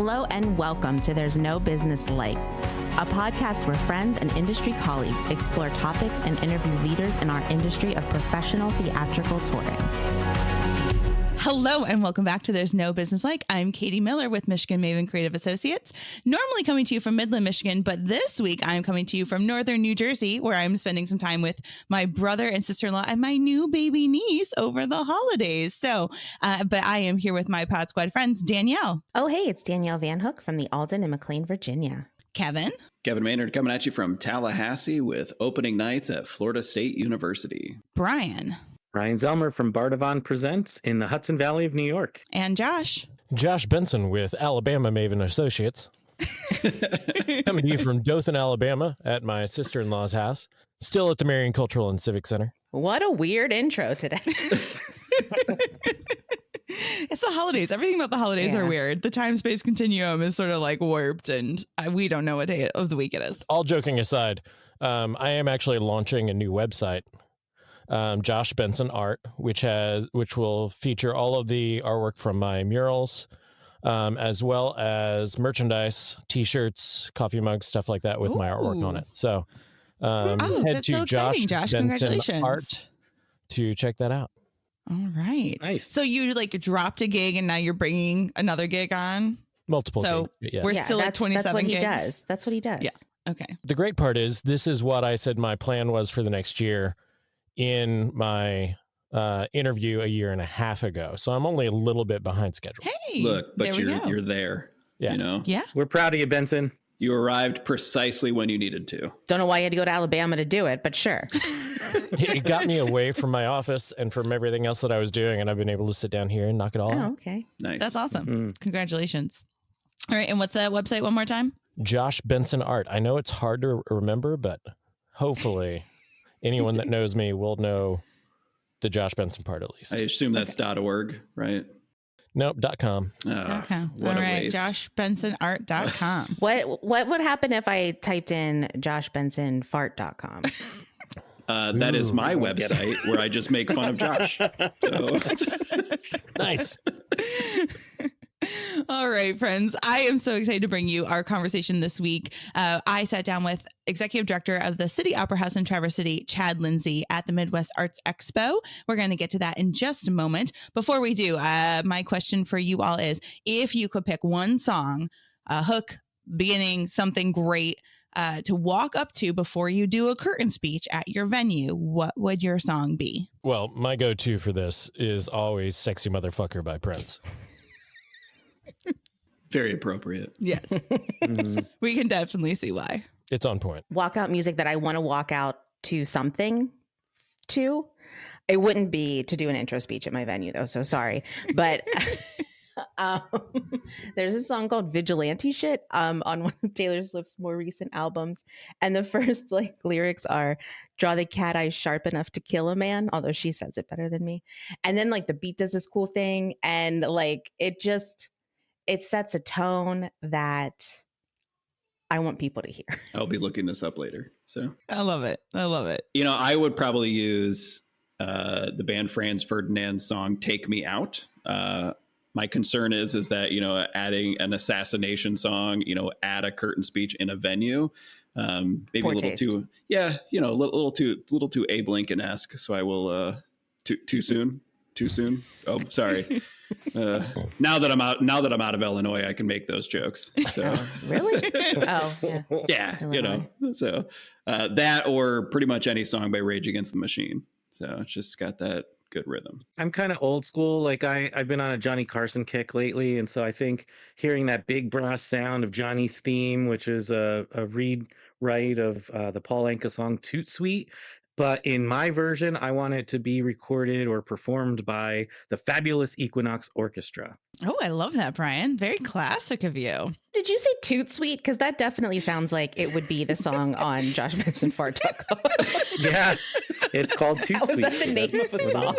Hello and welcome to There's No Business Like, a podcast where friends and industry colleagues explore topics and interview leaders in our industry of professional theatrical touring. Hello and welcome back to There's No Business Like. I'm Katie Miller with Michigan Maven Creative Associates, normally coming to you from Midland, Michigan, but this week I'm coming to you from Northern New Jersey, where I'm spending some time with my brother and sister-in-law and my new baby niece over the holidays. But I am here with my Pod Squad friends, Danielle. Oh, hey, it's Danielle Van Hook from the Alden in McLean, Virginia. Kevin Maynard coming at you from Tallahassee with opening nights at Florida State University. Brian Zelmer from Bardavon Presents in the Hudson Valley of New York. and Josh Benson with Alabama Maven Associates. Coming to you from Dothan, Alabama at my sister-in-law's house. Still at the Marion Cultural and Civic Center. What a weird intro today. It's the holidays. Everything about the holidays are weird. The time-space continuum is sort of like warped, and we don't know what day of the week it is. All joking aside, I am actually launching a new website, Josh Benson Art, which will feature all of the artwork from my murals, as well as merchandise, T-shirts, coffee mugs, stuff like that with my artwork on it. So head to so Josh Josh. Benson Congratulations. Art to check that out. All right. Nice. So you dropped a gig and now you're bringing another gig on? Multiple So gigs, yes. we're still at 27 That's what gigs? he does. That's what he does. Yeah. Okay. The great part is this is what I said my plan was for the next year in my interview a year and a half ago. So I'm only a little bit behind schedule. Hey, Look, but there we go. you're there. Yeah. You know? Yeah. We're proud of you, Benson. You arrived precisely when you needed to. Don't know why you had to go to Alabama to do it, but sure. It got me away from my office and from everything else that I was doing, and I've been able to sit down here and knock it all Oh, out. okay. Nice. That's awesome. Mm. Congratulations. All right. And what's that website one more time? Josh Benson Art. I know it's hard to remember, but hopefully anyone that knows me will know the Josh Benson part at least. I assume that's .org, right? Nope, .com. Okay. What All a right. waste. JoshBensonArt.com. What would happen if I typed in joshbensonfart.com? That is my Ooh, I get it. website where I just make fun of Josh. So, Nice. All right, friends. I am so excited to bring you our conversation this week. I sat down with Executive Director of the City Opera House in Traverse City, Chad Lindsey, at the Midwest Arts Expo. We're going to get to that in just a moment. Before we do, my question for you all is, if you could pick one song, a hook, beginning, something great to walk up to before you do a curtain speech at your venue, what would your song be? Well, my go-to for this is always Sexy Motherfucker by Prince. very appropriate. Yes, Mm. we can definitely see why. It's on point. Walkout music that I want to walk out to something to. It wouldn't be to do an intro speech at my venue, though, so sorry. But there's a song called Vigilante Shit on one of Taylor Swift's more recent albums. And the first lyrics are, draw the cat eye sharp enough to kill a man, although she says it better than me. And then the beat does this cool thing. And it sets a tone that I want people to hear. I'll be looking this up later. So I love it. I love it. I would probably use the band Franz Ferdinand's song "Take Me Out." My concern is that adding an assassination song, at a curtain speech in a venue, maybe Poor a little taste. too, a little too Abe Lincoln-esque. So I will too soon. Oh, sorry. Now that I'm out of Illinois, I can make those jokes. So Really? Oh, yeah. yeah, Illinois. So that or pretty much any song by Rage Against the Machine. So it's just got that good rhythm. I'm kind of old school. I've been on a Johnny Carson kick lately. And so I think hearing that big brass sound of Johnny's theme, which is a rewrite of the Paul Anka song Toot Sweet. But in my version, I want it to be recorded or performed by the Fabulous Equinox Orchestra. Oh, I love that, Brian. Very classic of you. Did you say Toot Sweet? Because that definitely sounds like it would be the song on joshbensonfart.com. Yeah, it's called Toot How is Sweet. that the name of a song?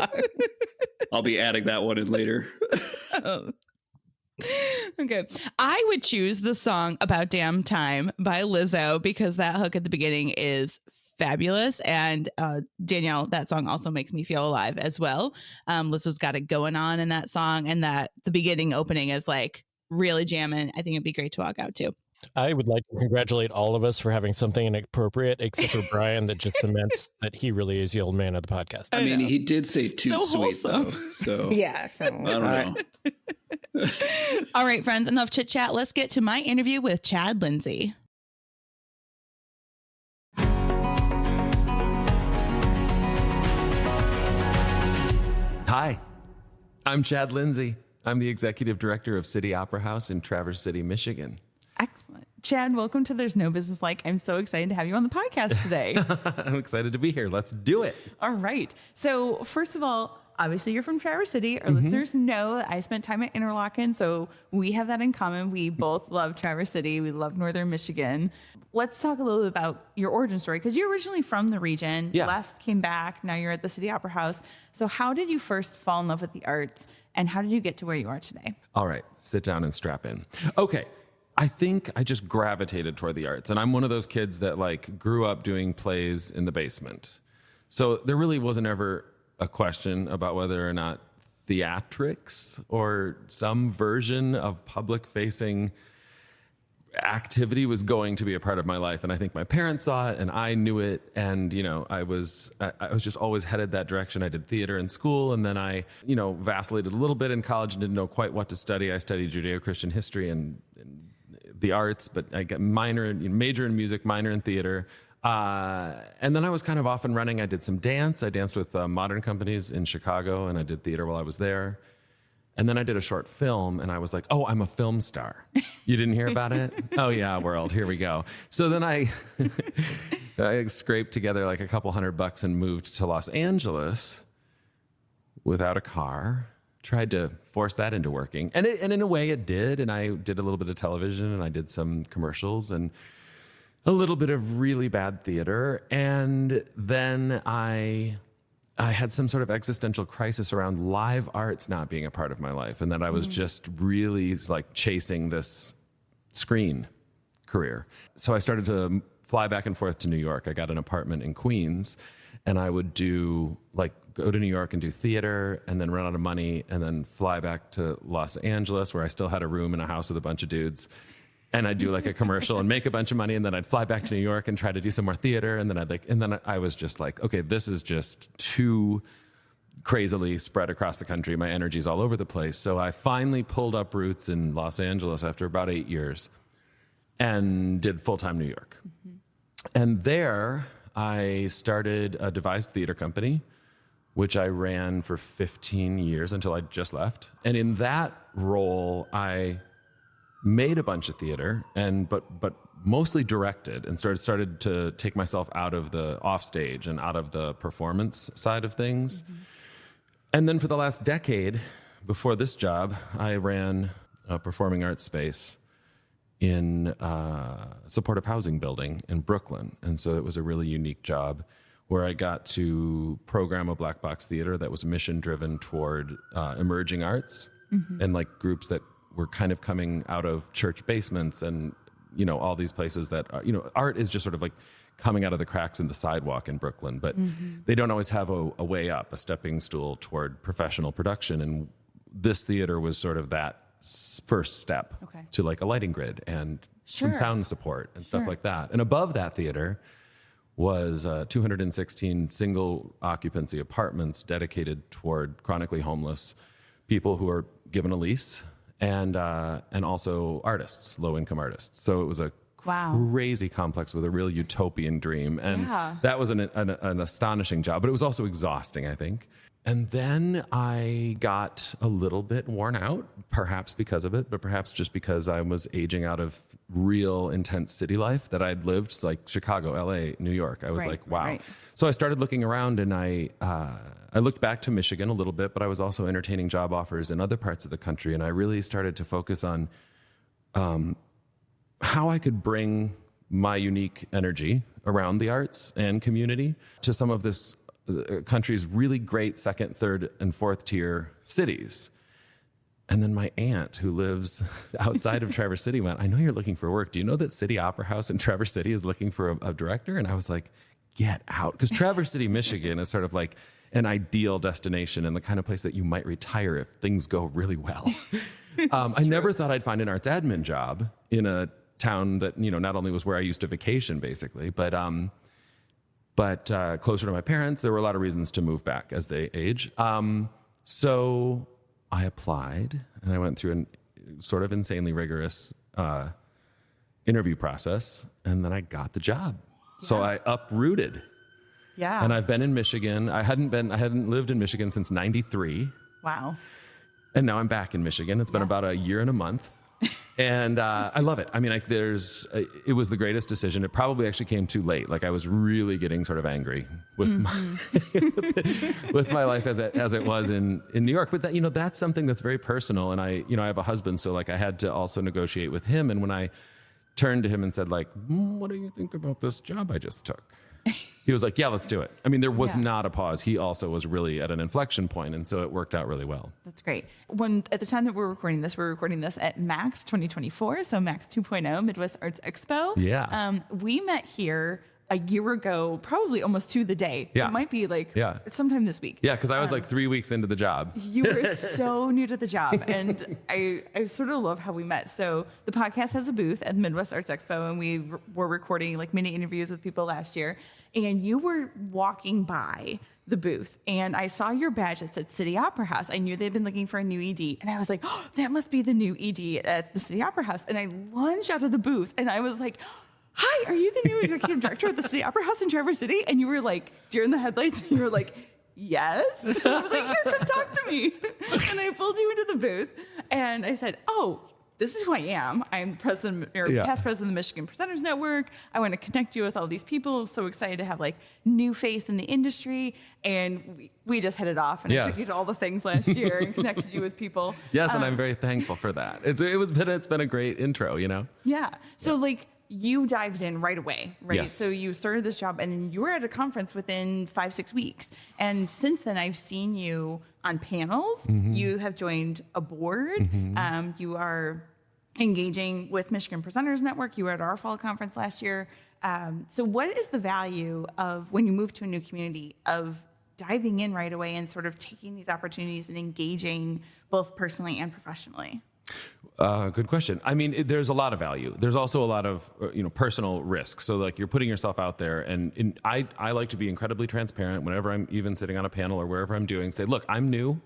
I'll be adding that one in later. Okay. I would choose the song About Damn Time by Lizzo because that hook at the beginning is fabulous. And Danielle, that song also makes me feel alive as well. Lizzo's got it going on in that song, and that the beginning opening is really jamming. I think it'd be great to walk out to. I would like to congratulate all of us for having something inappropriate, except for Brian, that just cements that he really is the old man of the podcast. I mean, he did say too So sweet, wholesome. though. So Yeah, so I don't know. All right, friends, enough chit chat. Let's get to my interview with Chad Lindsey. Hi, I'm Chad Lindsey. I'm the executive director of City Opera House in Traverse City, Michigan. Excellent. Chad, welcome to There's No Business Like. I'm so excited to have you on the podcast today. I'm excited to be here. Let's do it. All right. So first of all, obviously you're from Traverse City. Our listeners know that I spent time at Interlochen, so we have that in common. We both love Traverse City. We love Northern Michigan. Let's talk a little bit about your origin story, because you're originally from the region, left, came back, now you're at the City Opera House. So how did you first fall in love with the arts, and how did you get to where you are today? All right, sit down and strap in. Okay, I think I just gravitated toward the arts, and I'm one of those kids that like grew up doing plays in the basement. So there really wasn't ever a question about whether or not theatrics or some version of public-facing activity was going to be a part of my life. And I think my parents saw it and I knew it. And, you know, I was just always headed that direction. I did theater in school, and then I, you know, vacillated a little bit in college and didn't know quite what to study. I studied Judeo-Christian history and the arts, but I got major in music, minor in theater. And then I was kind of off and running. I did some dance. I danced with modern companies in Chicago, and I did theater while I was there. And then I did a short film, and I was like, oh, I'm a film star. You didn't hear about it? Oh, yeah, world. Here we go. So then I scraped together like a couple $100 and moved to Los Angeles without a car. Tried to force that into working. And in a way it did. And I did a little bit of television, and I did some commercials and a little bit of really bad theater. And then I had some sort of existential crisis around live arts not being a part of my life, and that I was just really like chasing this screen career. So I started to fly back and forth to New York. I got an apartment in Queens, and I would go to New York and do theater, and then run out of money, and then fly back to Los Angeles, where I still had a room in a house with a bunch of dudes. And I'd do like a commercial and make a bunch of money, and then I'd fly back to New York and try to do some more theater. And then I was just like, okay, this is just too crazily spread across the country. My energy's all over the place. So I finally pulled up roots in Los Angeles after about 8 years and did full-time New York. And there I started a devised theater company, which I ran for 15 years until I just left. And in that role, I made a bunch of theater, but mostly directed, and started to take myself out of the offstage and out of the performance side of things. And then for the last decade, before this job, I ran a performing arts space in a supportive housing building in Brooklyn. And so it was a really unique job where I got to program a black box theater that was mission driven toward emerging arts and like groups that were kind of coming out of church basements and, you know, all these places that, you know, art is just sort of like coming out of the cracks in the sidewalk in Brooklyn, but they don't always have a way up, a stepping stool toward professional production. And this theater was sort of that first step to like a lighting grid and some sound support and stuff like that. And above that theater was 216 single occupancy apartments dedicated toward chronically homeless people who are given a lease, and also artists, low-income artists. So it was a crazy complex with a real utopian dream. And that was an astonishing job, but it was also exhausting, I think. And then I got a little bit worn out, perhaps because of it, but perhaps just because I was aging out of real intense city life that I'd lived, like Chicago, LA, New York. I was like, wow. So I started looking around, and I looked back to Michigan a little bit, but I was also entertaining job offers in other parts of the country. And I really started to focus on how I could bring my unique energy around the arts and community to some of this country's really great second, third, and fourth tier cities. And then my aunt, who lives outside of Traverse City, went, I know you're looking for work. Do you know that City Opera House in Traverse City is looking for a director? And I was like, get out. Because Traverse City, Michigan is sort of like an ideal destination and the kind of place that you might retire if things go really well. I never thought I'd find an arts admin job in a town that, not only was where I used to vacation basically, but closer to my parents. There were a lot of reasons to move back as they age. So I applied and I went through a sort of insanely rigorous interview process, and then I got the job. Yeah. So I uprooted. Yeah. And I've been in Michigan. I hadn't lived in Michigan since 93. Wow. And now I'm back in Michigan. It's been about a year and a month. And I love it. I mean, it was the greatest decision. It probably actually came too late. Like I was really getting sort of angry with with my life as it was in New York. But that's something that's very personal. And I have a husband, so like I had to also negotiate with him. And when I turned to him and said like, what do you think about this job I just took? He was like, yeah, let's do it. I mean, there was not a pause. He also was really at an inflection point, and so it worked out really well. That's great. At the time that we're recording this at MAX 2024, so MAX 2.0, Midwest Arts Expo. Yeah. We met here a year ago, probably almost to the day. Yeah. It might be sometime this week. Yeah, because I was 3 weeks into the job. You were so new to the job, and I sort of love how we met. So the podcast has a booth at the Midwest Arts Expo, and we were recording mini interviews with people last year, and you were walking by the booth, and I saw your badge that said City Opera House. I knew they'd been looking for a new ED, and I was like, oh, that must be the new ED at the City Opera House. And I lunged out of the booth, and I was like, hi, are you the new executive director of the City Opera House in Traverse City? And you were like, deer in the headlights, and you were like, yes. I was like, here, come talk to me. And I pulled you into the booth, and I said, oh, this is who I am. I'm past president of the Michigan Presenters Network. I want to connect you with all these people. I'm so excited to have new face in the industry. And we just hit it off, and I took you to all the things last year and connected you with people. Yes, and I'm very thankful for that. It's been a great intro, Yeah. So you dived in right away, right? Yes. So you started this job, and then you were at a conference within 5-6 weeks. And since then, I've seen you on panels. Mm-hmm. You have joined a board. Mm-hmm. You are engaging with Michigan Presenters Network. You were at our fall conference last year. So what is the value of, when you move to a new community, of diving in right away and sort of taking these opportunities and engaging both personally and professionally? Good question. I mean, there's a lot of value. There's also a lot of personal risk. So you're putting yourself out there, and I like to be incredibly transparent whenever I'm even sitting on a panel or wherever I'm doing. Say, look, I'm new.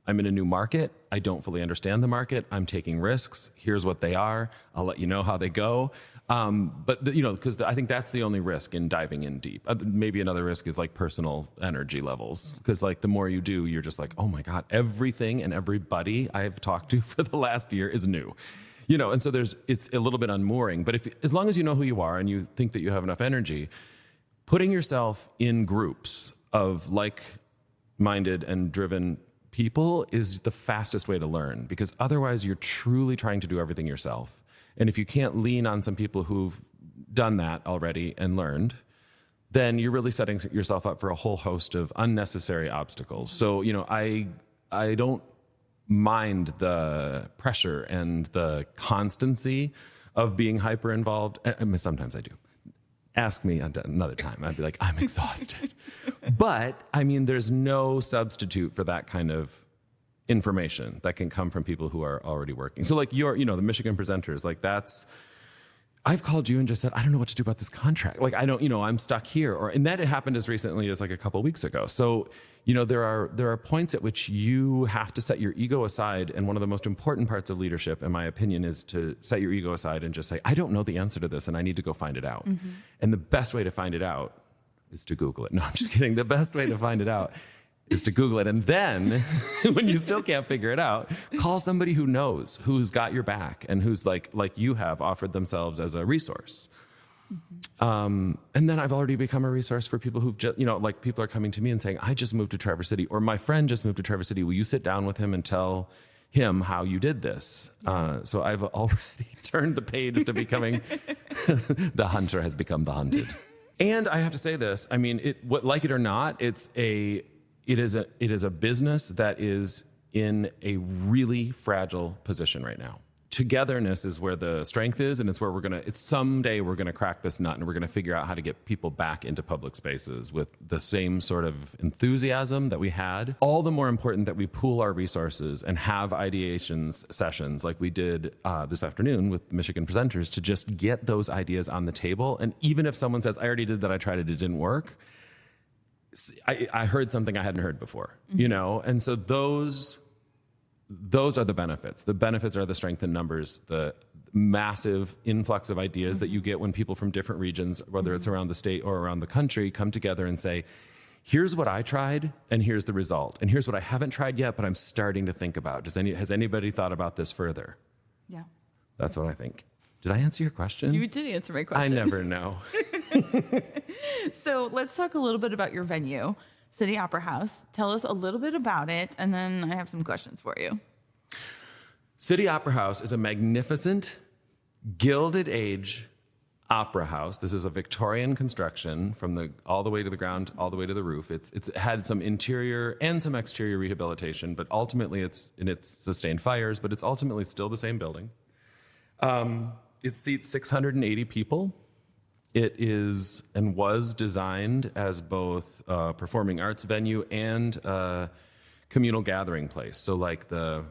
I'm in a new market. I don't fully understand the market. I'm taking risks. Here's what they are. I'll let you know how they go. But because I think that's the only risk in diving in deep. Maybe another risk is personal energy levels, because the more you do, you're just oh my God, everything and everybody I've talked to for the last year is new, and so it's a little bit unmooring. But as long as you know who you are and you think that you have enough energy, putting yourself in groups of like-minded and driven people is the fastest way to learn, because otherwise you're truly trying to do everything yourself. And if you can't lean on some people who've done that already and learned, then you're really setting yourself up for a whole host of unnecessary obstacles. So, I don't mind the pressure and the constancy of being hyper involved. I mean, sometimes I do. Ask me another time. I'd be like, I'm exhausted. But I mean, there's no substitute for that kind of information that can come from people who are already working. So the Michigan presenters, I've called you and just said, I don't know what to do about this contract. I don't, I'm stuck here. And that happened as recently as a couple of weeks ago. So, there are points at which you have to set your ego aside. And one of the most important parts of leadership, in my opinion, is to set your ego aside and just say, I don't know the answer to this, and I need to go find it out. Mm-hmm. And the best way to find it out is to Google it. No, I'm just kidding. The best way to find it out is to Google it. And then when you still can't figure it out, call somebody who knows, who's got your back, and who's like you have offered themselves as a resource. Mm-hmm. And then I've already become a resource for people who've just, people are coming to me and saying, I just moved to Traverse City, or my friend just moved to Traverse City. Will you sit down with him and tell him how you did this? So I've already turned the page to becoming the hunter has become the hunted. And I have to say this, I mean, like it or not, it is a business that is in a really fragile position right now. togetherness is where the strength is, and it's where someday we're gonna crack this nut, and we're gonna figure out how to get people back into public spaces with the same sort of enthusiasm that we had. All the more important that we pool our resources and have ideations sessions like we did this afternoon with Michigan presenters to just get those ideas on the table. And even if someone says, I already did that, I tried it, it didn't work, I heard something I hadn't heard before, you know? And so those are the benefits. The benefits are the strength in numbers, the massive influx of ideas that you get when people from different regions, whether it's around the state or around the country, come together and say, here's what I tried and here's the result. And here's what I haven't tried yet, but I'm starting to think about. Has anybody thought about this further? Yeah. That's what I think. Did I answer your question? You did answer my question. I never know. So let's talk a little bit about your venue, City Opera House. Tell us a little bit about it, and then I have some questions for you. City Opera House is a magnificent, Gilded Age opera house. This is a Victorian construction from all the way to the ground, all the way to the roof. It's had some interior and some exterior rehabilitation, but ultimately it's sustained fires, but it's ultimately still the same building. It seats 680 people. It is and was designed as both a performing arts venue and a communal gathering place. So like the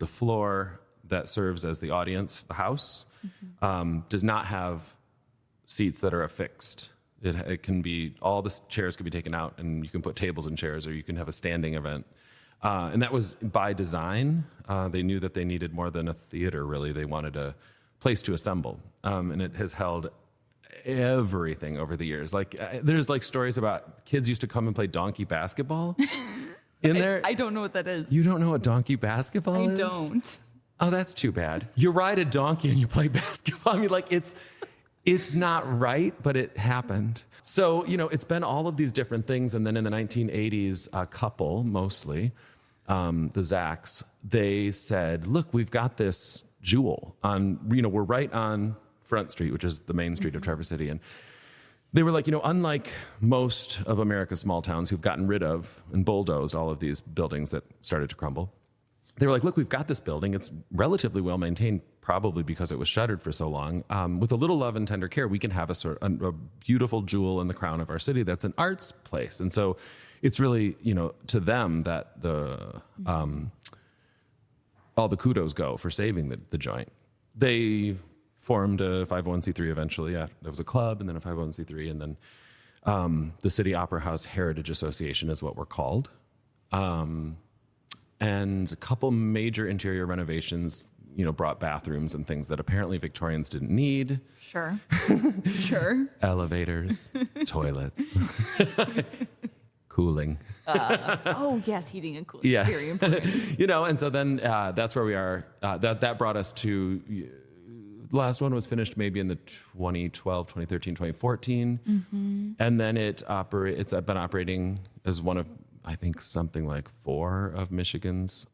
floor that serves as the audience, the house, does not have seats that are affixed. It can be, all the chairs can be taken out and you can put tables and chairs, or you can have a standing event. And that was by design. They knew that they needed more than a theater, really. They wanted a place to assemble. And it has held everything over the years. Like there's like stories about kids used to come and play donkey basketball in there. I don't know what that is. You don't know what donkey basketball is? I don't. Oh, that's too bad. You ride a donkey and you play basketball. I mean, like it's not right, but it happened. So, you know, it's been all of these different things. And then in the 1980s, a couple, mostly, the Zacks, they said, look, we've got this jewel on, you know, we're right on Front Street, which is the main street of Traverse City. And they were like, you know, unlike most of America's small towns who've gotten rid of and bulldozed all of these buildings that started to crumble, they were like, look, we've got this building. It's relatively well maintained, probably because it was shuttered for so long. With a little love and tender care, we can have a beautiful jewel in the crown of our city that's an arts place. And so it's really, you know, to them that all the kudos go for saving the joint. They formed a 501c3 eventually. Yeah, there was a club and then a 501c3, and then the City Opera House Heritage Association is what we're called. And a couple major interior renovations, you know, brought bathrooms and things that apparently Victorians didn't need. Sure. Sure. Elevators, toilets, cooling. Oh, yes, heating and cooling. Yeah. Very important. You know, and so then that's where we are. That brought us to, the last one was finished maybe in the 2012, 2013, 2014. Mm-hmm. And then it's been operating as one of, I think, something like 4 of Michigan's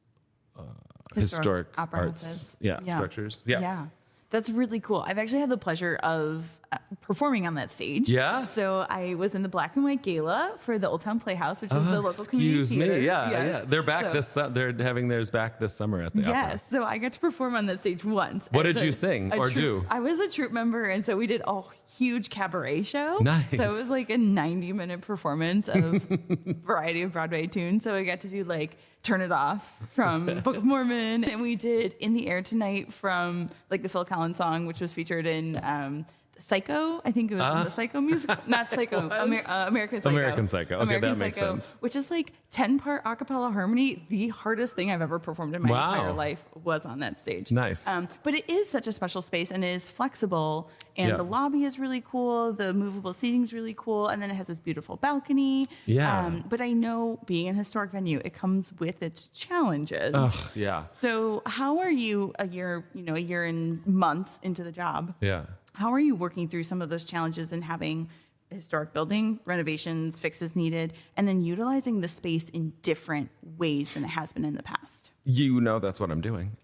historic arts structures. Yeah. That's really cool. I've actually had the pleasure of performing on that stage. Yeah. So I was in the Black and White Gala for the Old Town Playhouse, which is the local community theater. Excuse me. Yeah. Yes. Yeah. They're back they're having theirs back this summer at the opera. Yes. So I got to perform on that stage once. What did you sing or do? I was a troupe member, and so we did a huge cabaret show. Nice. So it was like a 90-minute performance of a variety of Broadway tunes. So I got to do like Turn It Off from Book of Mormon, and we did In the Air Tonight from like the Phil Collins song, which was featured in Psycho. I think it was in the Psycho musical, not Psycho, American Psycho. American Psycho. Okay, American that makes Psycho, sense. which is like 10-part a cappella harmony. The hardest thing I've ever performed in my entire life was on that stage. Nice. But it is such a special space and it is flexible, and the lobby is really cool. The movable seating is really cool, and then it has this beautiful balcony. Yeah. But I know being an historic venue, it comes with its challenges. Yeah. So how are you a year and months into the job? Yeah. How are you working through some of those challenges and having a historic building, renovations, fixes needed, and then utilizing the space in different ways than it has been in the past? You know, that's what I'm doing.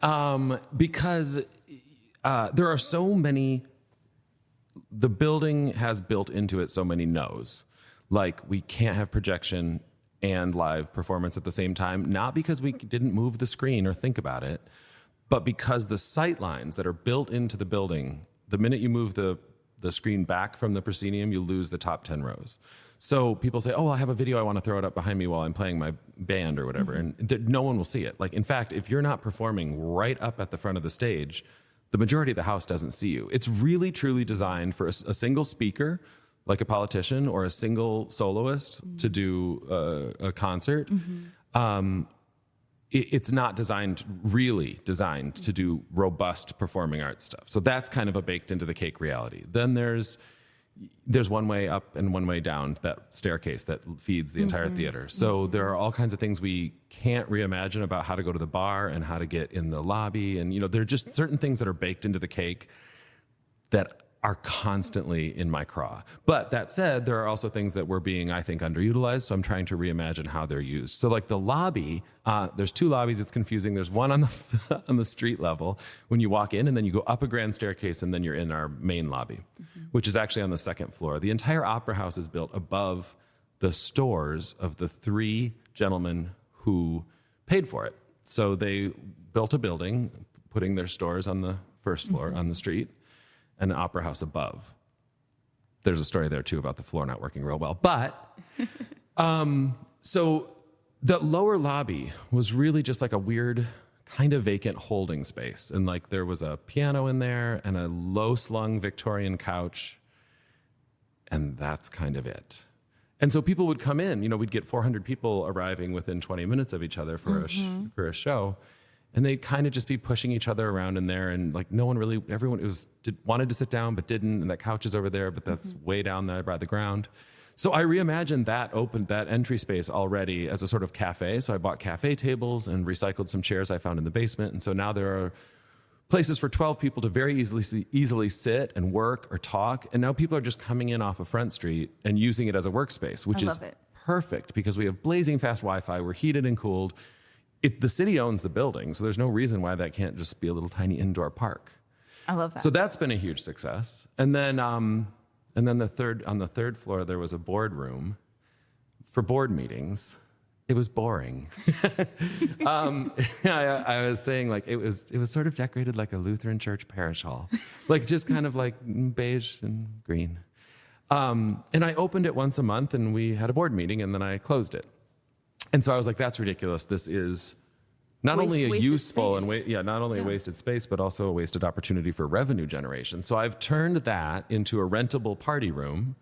Because there are so many, the building has built into it so many no's. Like, we can't have projection and live performance at the same time, not because we didn't move the screen or think about it, But because the sight lines that are built into the building, the minute you move the screen back from the proscenium, you lose the top 10 rows. So people say, oh, I have a video, I want to throw it up behind me while I'm playing my band or whatever. And no one will see it. Like, in fact, if you're not performing right up at the front of the stage, the majority of the house doesn't see you. It's really, truly designed for a single speaker, like a politician, or a single soloist to do a concert. It's not really designed to do robust performing arts stuff. So that's kind of a baked into the cake reality. Then there's one way up and one way down, that staircase that feeds the entire theater. So there are all kinds of things we can't reimagine about how to go to the bar and how to get in the lobby. And, there are just certain things that are baked into the cake that are constantly in my craw. But that said, there are also things that were being, I think, underutilized. So I'm trying to reimagine how they're used. So like the lobby, there's two lobbies. It's confusing. There's one on the on the street level when you walk in, and then you go up a grand staircase, and then you're in our main lobby, which is actually on the second floor. The entire opera house is built above the stores of the three gentlemen who paid for it. So they built a building, putting their stores on the first floor on the street, and an opera house above. There's a story there too about the floor not working real well. But so the lower lobby was really just like a weird kind of vacant holding space. And like there was a piano in there and a low slung Victorian couch. And that's kind of it. And so people would come in, we'd get 400 people arriving within 20 minutes of each other for a show. And they'd kind of just be pushing each other around in there. And like everyone wanted to sit down, but didn't. And that couch is over there, but that's way down there by the ground. So I reimagined that entry space already as a sort of cafe. So I bought cafe tables and recycled some chairs I found in the basement. And so now there are places for 12 people to very easily sit and work or talk. And now people are just coming in off of Front Street and using it as a workspace, which is perfect because we have blazing fast Wi-Fi. We're heated and cooled. The city owns the building, so there's no reason why that can't just be a little tiny indoor park. I love that. So that's been a huge success. And then on the third floor, there was a boardroom for board meetings. It was boring. I was saying like it was sort of decorated like a Lutheran church parish hall, like just kind of like beige and green. And I opened it once a month, and we had a board meeting, and then I closed it. And so I was like, that's ridiculous. This is not only a useful and a wasted space, but also a wasted opportunity for revenue generation. So I've turned that into a rentable party room.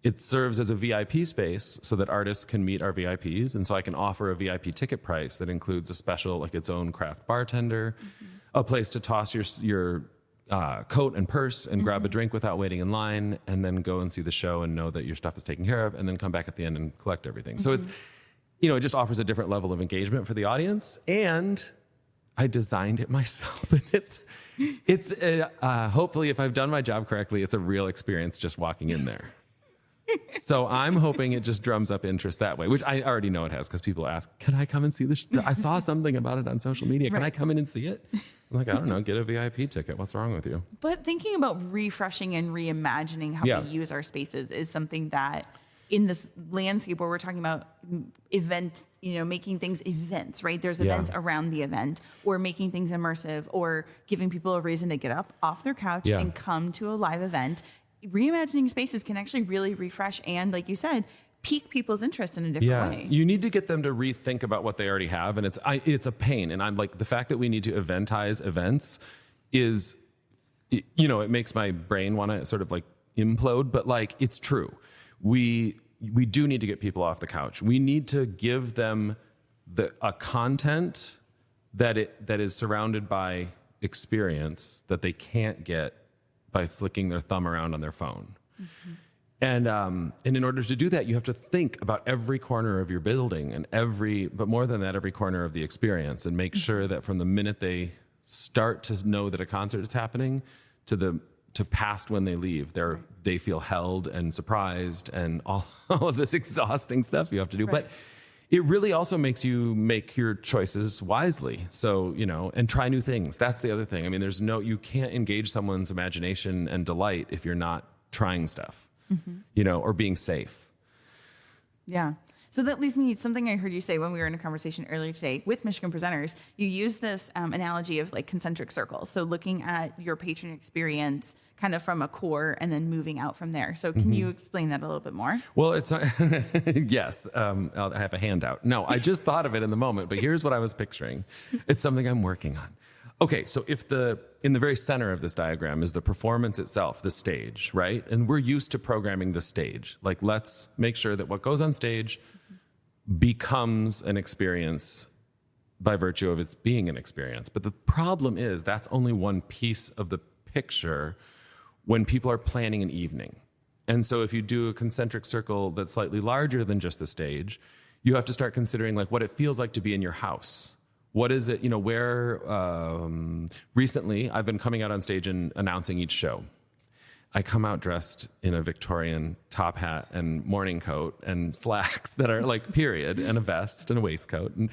It serves as a VIP space so that artists can meet our VIPs. And so I can offer a VIP ticket price that includes a special, like its own craft bartender, a place to toss your coat and purse and grab a drink without waiting in line, and then go and see the show and know that your stuff is taken care of, and then come back at the end and collect everything. So it's, it just offers a different level of engagement for the audience. And I designed it myself. And it's hopefully, if I've done my job correctly, it's a real experience just walking in there. So I'm hoping it just drums up interest that way, which I already know it has, because people ask, can I come and see this? I saw something about it on social media. Can I come in and see it? I'm like, I don't know, get a VIP ticket. What's wrong with you? But thinking about refreshing and reimagining how we use our spaces is something that, in this landscape where we're talking about events, making things events, right? There's events around the event, or making things immersive, or giving people a reason to get up off their couch and come to a live event. Reimagining spaces can actually really refresh and, like you said, pique people's interest in a different way. You need to get them to rethink about what they already have. And it's a pain. And I'm like, the fact that we need to eventize events is, it makes my brain want to sort of like implode, but like, it's true. We do need to get people off the couch. We need to give them a content that is surrounded by experience that they can't get by flicking their thumb around on their phone. And in order to do that, you have to think about every corner of your building but more than that, every corner of the experience, and make sure that from the minute they start to know that a concert is happening to past when they leave, they feel held and surprised and all of this exhausting stuff you have to do. But it really also makes you make your choices wisely. So, and try new things. That's the other thing. I mean, you can't engage someone's imagination and delight if you're not trying stuff, or being safe. Yeah. So that leads me to something I heard you say when we were in a conversation earlier today with Michigan presenters. You use this analogy of like concentric circles. So looking at your patron experience kind of from a core and then moving out from there. So can you explain that a little bit more? Well, it's not, yes. I have a handout. No, I just thought of it in the moment, but here's what I was picturing. It's something I'm working on. Okay, so if in the very center of this diagram is the performance itself, the stage, right? And we're used to programming the stage. Like, let's make sure that what goes on stage becomes an experience by virtue of its being an experience. But the problem is that's only one piece of the picture when people are planning an evening. And so if you do a concentric circle that's slightly larger than just the stage, you have to start considering like what it feels like to be in your house. What is it, where recently I've been coming out on stage and announcing each show. I come out dressed in a Victorian top hat and morning coat and slacks that are like period, and a vest and a waistcoat and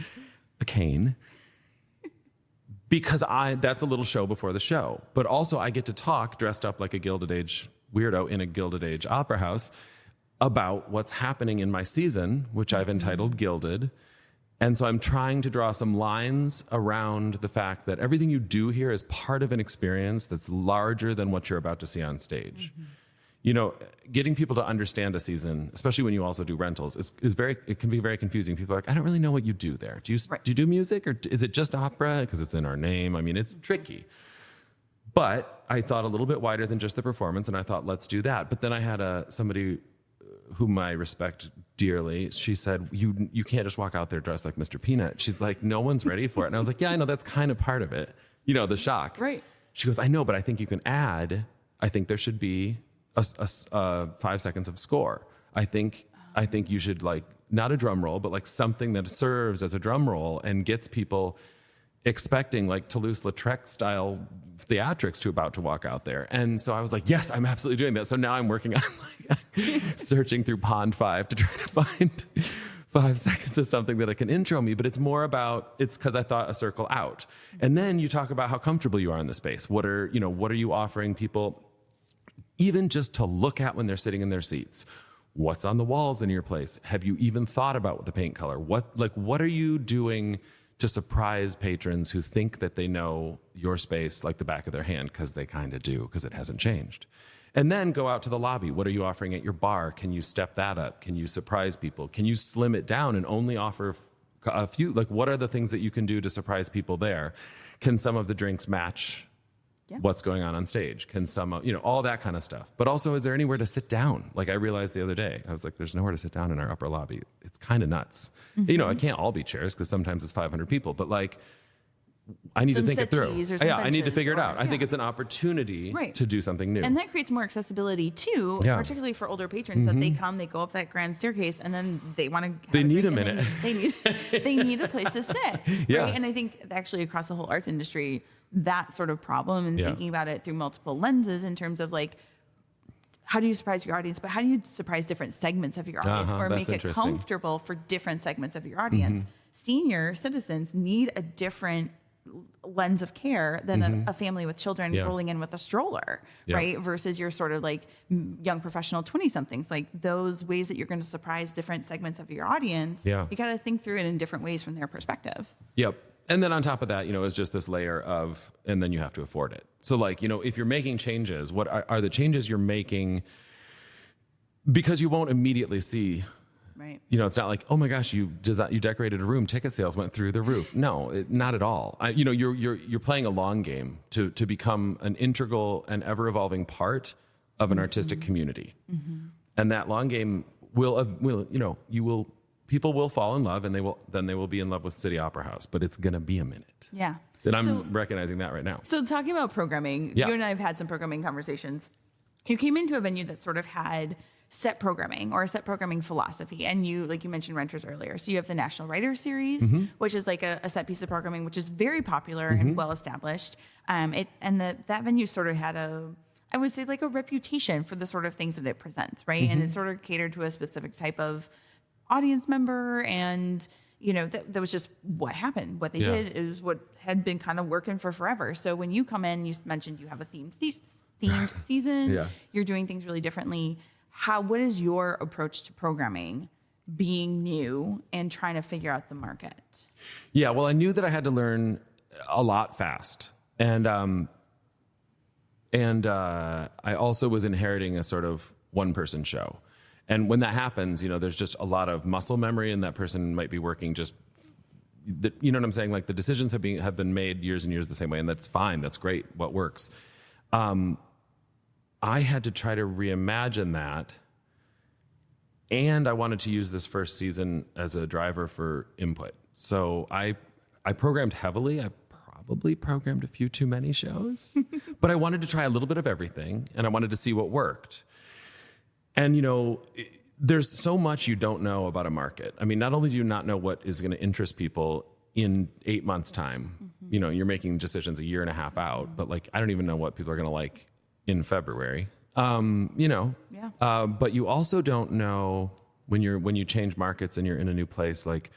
a cane. Because that's a little show before the show. But also I get to talk dressed up like a Gilded Age weirdo in a Gilded Age opera house about what's happening in my season, which I've entitled Gilded. And so I'm trying to draw some lines around the fact that everything you do here is part of an experience that's larger than what you're about to see on stage. Getting people to understand a season, especially when you also do rentals, it can be very confusing. People are like, I don't really know what you do there. Do you do music, or is it just opera? Because it's in our name. I mean, it's tricky. But I thought a little bit wider than just the performance, and I thought, let's do that. But then I had somebody whom I respect dearly. She said, you can't just walk out there dressed like Mr. Peanut. She's like, no one's ready for it. And I was like, yeah, I know, that's kind of part of it. The shock. Right. She goes, I know, but I think you can add, I think there should be a 5 seconds of score. I think you should like, not a drum roll, but like something that serves as a drum roll and gets people expecting like Toulouse-Lautrec style theatrics about to walk out there. And so I was like, yes, I'm absolutely doing that. So now I'm working on like searching through Pond 5 to try to find 5 seconds of something that can intro me. But it's more about, it's because I thought a circle out. And then you talk about how comfortable you are in the space. What are you offering people even just to look at when they're sitting in their seats? What's on the walls in your place? Have you even thought about the paint color? What are you doing to surprise patrons who think that they know your space like the back of their hand, because they kind of do, because it hasn't changed. And then go out to the lobby. What are you offering at your bar? Can you step that up? Can you surprise people? Can you slim it down and only offer a few? Like, what are the things that you can do to surprise people there? Can some of the drinks match what's going on stage? Can some, all that kind of stuff. But also, is there anywhere to sit down? Like I realized the other day, I was like, there's nowhere to sit down in our upper lobby. It's kind of nuts. It can't all be chairs because sometimes it's 500 people, but like, I need to think it through. I need to figure it out. I think it's an opportunity to do something new. And that creates more accessibility too, particularly for older patrons, that they come, they go up that grand staircase, and then they want to they need a minute. They need a place to sit. Right? And I think actually across the whole arts industry, that sort of problem, and thinking about it through multiple lenses in terms of like, how do you surprise your audience, but how do you surprise different segments of your audience, or make it comfortable for different segments of your audience? Senior citizens need a different lens of care than a family with children rolling in with a stroller, right? Versus your sort of like young professional 20-somethings. Like those ways that you're going to surprise different segments of your audience, you got to think through it in different ways from their perspective. Yep. And then on top of that, is just this layer of, and then you have to afford it. So like, if you're making changes, what are the changes you're making? Because you won't immediately see, right? It's not like, oh my gosh, you decorated a room, ticket sales went through the roof. No, not at all. You're playing a long game to become an integral and ever evolving part of an artistic community. And that long game people will fall in love, and they will be in love with City Opera House, but it's going to be a minute. Yeah. And I'm recognizing that right now. So talking about programming, you and I have had some programming conversations. You came into a venue that sort of had set programming or a set programming philosophy. And you, like you mentioned Renters earlier. So you have the National Writers Series, which is like a set piece of programming, which is very popular and well-established. That venue sort of had I would say like a reputation for the sort of things that it presents, right? And it sort of catered to a specific type of audience member, and that was just what happened. What they did is what had been kind of working for forever. So when you come in, you mentioned you have a themed season. You're doing things really differently. What is your approach to programming being new and trying to figure out the market? Yeah, well, I knew that I had to learn a lot fast. And I also was inheriting a sort of one-person show. And when that happens, there's just a lot of muscle memory, and that person might be working just, you know what I'm saying? Like the decisions have been made years and years the same way, and that's fine. That's great. What works? I had to try to reimagine that. And I wanted to use this first season as a driver for input. So I programmed heavily. I probably programmed a few too many shows, but I wanted to try a little bit of everything, and I wanted to see what worked. And, there's so much you don't know about a market. I mean, not only do you not know what is going to interest people in 8 months' time, you're making decisions a year and a half out, but like, I don't even know what people are going to like in February. But you also don't know when you change markets and you're in a new place, like,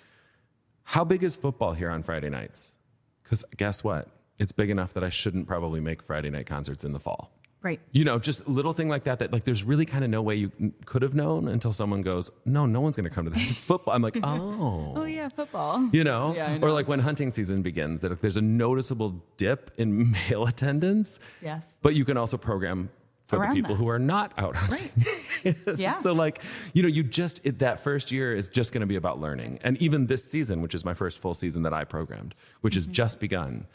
how big is football here on Friday nights? Because guess what? It's big enough that I shouldn't probably make Friday night concerts in the fall. Right. Just a little thing like that like there's really kind of no way you could have known until someone goes, no one's going to come to that. It's football. I'm like, oh. Oh, yeah, football. Yeah, I know. Or like when hunting season begins, that there's a noticeable dip in male attendance. Yes. But you can also program for around the people that. who are not out hunting. Right. Yeah. So like, that first year is just going to be about learning. And even this season, which is my first full season that I programmed, which has just begun,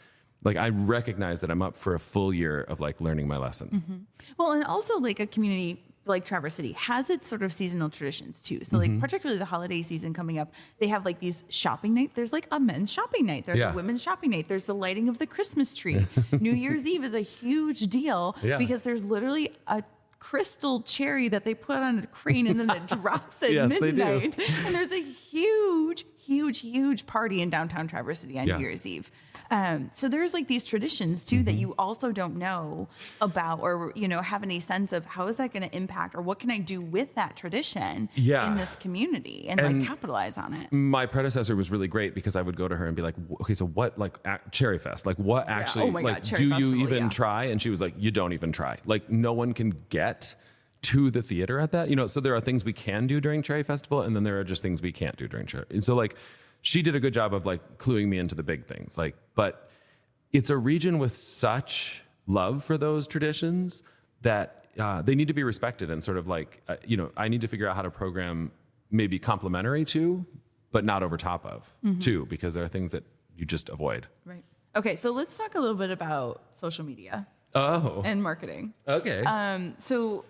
like I recognize that I'm up for a full year of like learning my lesson. Well, and also like a community like Traverse City has its sort of seasonal traditions too. So like particularly the holiday season coming up, they have like these shopping nights. There's like a men's shopping night. There's a women's shopping night. There's the lighting of the Christmas tree. New Year's Eve is a huge deal because there's literally a crystal cherry that they put on a crane and then it drops at midnight. And there's a huge party in downtown Traverse City on New Year's Eve. So there's like these traditions too that you also don't know about or, have any sense of how is that going to impact or what can I do with that tradition in this community and like capitalize on it. My predecessor was really great because I would go to her and be like, okay, so what, like Cherry Fest, like what actually, like, do you even try? And she was like, you don't even try. Like no one can get to the theater at that, so there are things we can do during Cherry Festival and then there are just things we can't do during Cherry. And so like, she did a good job of like cluing me into the big things, like, but it's a region with such love for those traditions that they need to be respected and sort of like, I need to figure out how to program maybe complementary to, but not over top of too, because there are things that you just avoid. Right. Okay. So let's talk a little bit about social media and marketing. Okay. So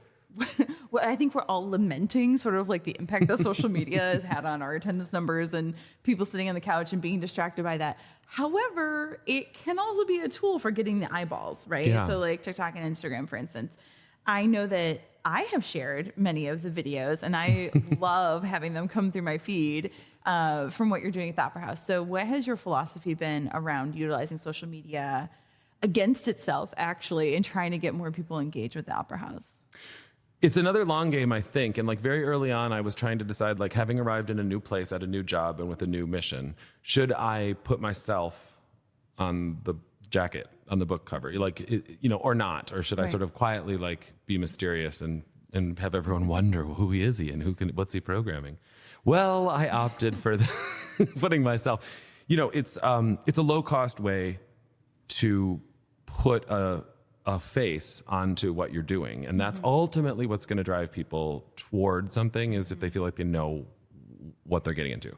I think we're all lamenting sort of like the impact that social media has had on our attendance numbers and people sitting on the couch and being distracted by that. However, it can also be a tool for getting the eyeballs, right? Yeah. So like TikTok and Instagram, for instance, I know that I have shared many of the videos and I love having them come through my feed from what you're doing at the Opera House. So what has your philosophy been around utilizing social media against itself, actually, and trying to get more people engaged with the Opera House? It's another long game, I think. And like very early on, I was trying to decide, like having arrived in a new place at a new job and with a new mission, should I put myself on the jacket, on the book cover, like, or not? Or should I sort of quietly like be mysterious and have everyone wonder who is he and what's he programming? Well, I opted for putting myself, it's a low cost way to put a face onto what you're doing. And that's ultimately what's going to drive people toward something, is if they feel like they know what they're getting into.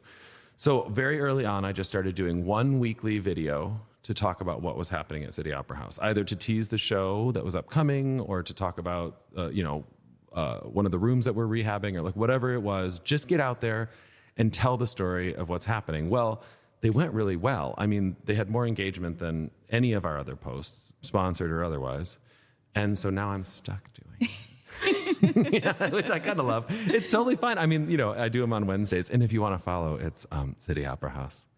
So very early on, I just started doing one weekly video to talk about what was happening at City Opera House, either to tease the show that was upcoming or to talk about, one of the rooms that we're rehabbing or like whatever it was. Just get out there and tell the story of what's happening. Well, they went really well. I mean, they had more engagement than any of our other posts, sponsored or otherwise. And so now I'm stuck doing it, which I kind of love. It's totally fine. I mean, I do them on Wednesdays. And if you want to follow, it's City Opera House.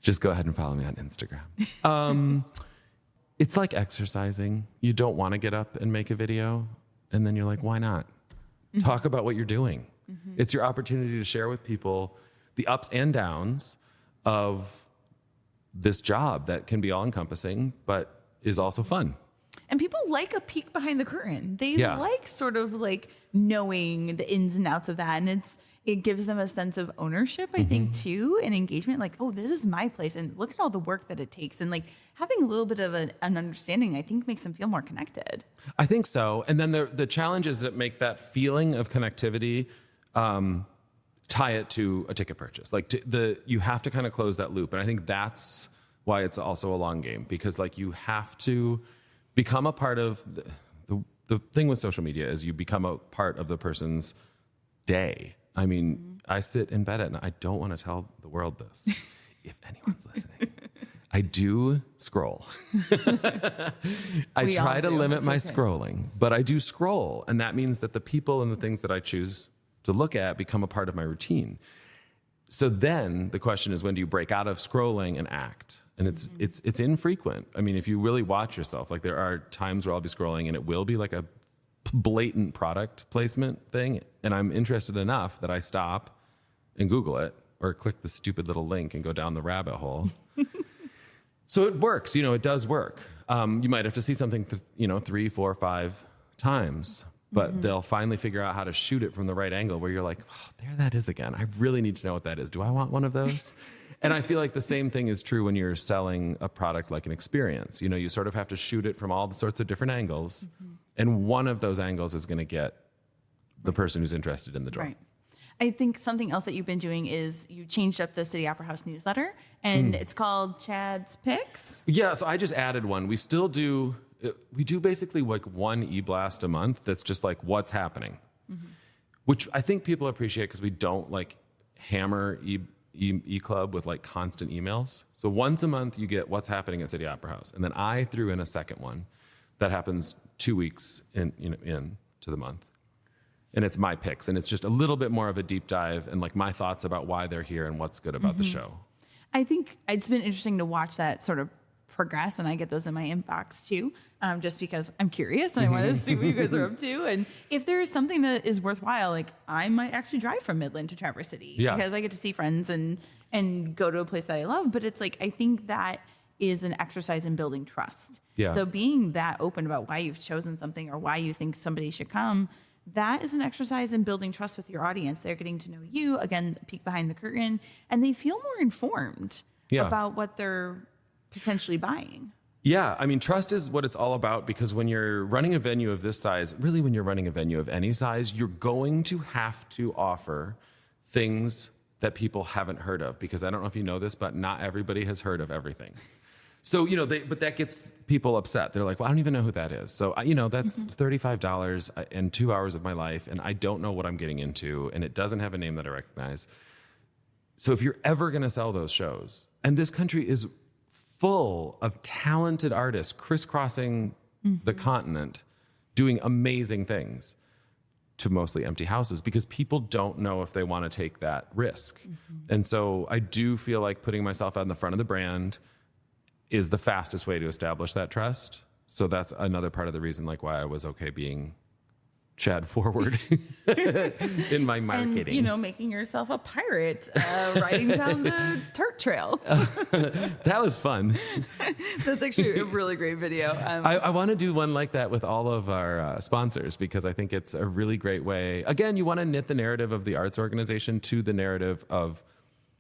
Just go ahead and follow me on Instagram. It's like exercising. You don't want to get up and make a video. And then you're like, why not? Talk about what you're doing. It's your opportunity to share with people the ups and downs of this job that can be all encompassing, but is also fun. And people like a peek behind the curtain. They like sort of like knowing the ins and outs of that. And it gives them a sense of ownership, I think, too, and engagement. Like, oh, this is my place, and look at all the work that it takes. And like having a little bit of an understanding, I think, makes them feel more connected. I think so. And then the challenges that make that feeling of connectivity tie it to a ticket purchase. Like you have to kind of close that loop. And I think that's why it's also a long game, because like you have to become a part of the thing with social media is you become a part of the person's day. I mean, I sit in bed at night. I don't want to tell the world this. If anyone's listening, I do scroll. I try to limit my scrolling, but I do scroll. And that means that the people and the things that I choose to look at become a part of my routine. So then the question is, when do you break out of scrolling and act? And it's infrequent. I mean, if you really watch yourself, like there are times where I'll be scrolling and it will be like a blatant product placement thing. And I'm interested enough that I stop and Google it or click the stupid little link and go down the rabbit hole. So it works, it does work. You might have to see something, 3, 4, 5 times, but they'll finally figure out how to shoot it from the right angle where you're like, oh, there that is again. I really need to know what that is. Do I want one of those? And I feel like the same thing is true when you're selling a product like an experience. You sort of have to shoot it from all sorts of different angles. And one of those angles is going to get the person who's interested in the door. Right. I think something else that you've been doing is you changed up the City Opera House newsletter, and it's called Chad's Picks. Yeah, so I just added one. We still do, we do basically like one e-blast a month that's just like what's happening, which I think people appreciate because we don't like hammer e-club with like constant emails. So once a month you get what's happening at City Opera House. And then I threw in a second one that happens 2 weeks into the month. And it's my picks. And it's just a little bit more of a deep dive and like my thoughts about why they're here and what's good about the show. I think it's been interesting to watch that sort of progress, and I get those in my inbox too, just because I'm curious and I want to see what you guys are up to. And if there is something that is worthwhile, like I might actually drive from Midland to Traverse City because I get to see friends and go to a place that I love. But it's like, I think that is an exercise in building trust. Yeah. So being that open about why you've chosen something or why you think somebody should come, that is an exercise in building trust with your audience. They're getting to know you, again, peek behind the curtain, and they feel more informed about what they're potentially buying. Yeah, I mean, trust is what it's all about, because when you're running a venue of this size, really when you're running a venue of any size, you're going to have to offer things that people haven't heard of, because I don't know if you know this, but not everybody has heard of everything. So, but that gets people upset. They're like, well, I don't even know who that is. So, that's $35 and 2 hours of my life, and I don't know what I'm getting into, and it doesn't have a name that I recognize. So if you're ever going to sell those shows, and this country is full of talented artists crisscrossing the continent, doing amazing things to mostly empty houses, because people don't know if they want to take that risk. And so I do feel like putting myself out in the front of the brand is the fastest way to establish that trust. So that's another part of the reason like why I was okay being Chad forward in my marketing. And, making yourself a pirate, riding down the Tart Trail. That was fun. That's actually a really great video. I want to do one like that with all of our sponsors, because I think it's a really great way. Again, you want to knit the narrative of the arts organization to the narrative of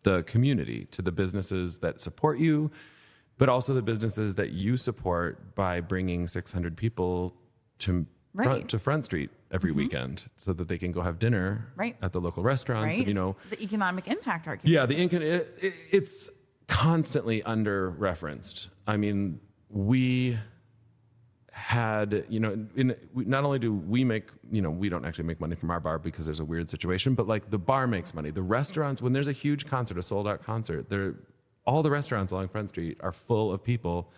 the community, to the businesses that support you, but also the businesses that you support by bringing 600 people to Front Street every weekend so that they can go have dinner at the local restaurants. Right. And, the economic impact argument. Yeah, it's constantly under-referenced. I mean, we had, not only do we make, we don't actually make money from our bar because there's a weird situation, but like the bar makes money. The restaurants, when there's a huge concert, a sold-out concert, all the restaurants along Front Street are full of people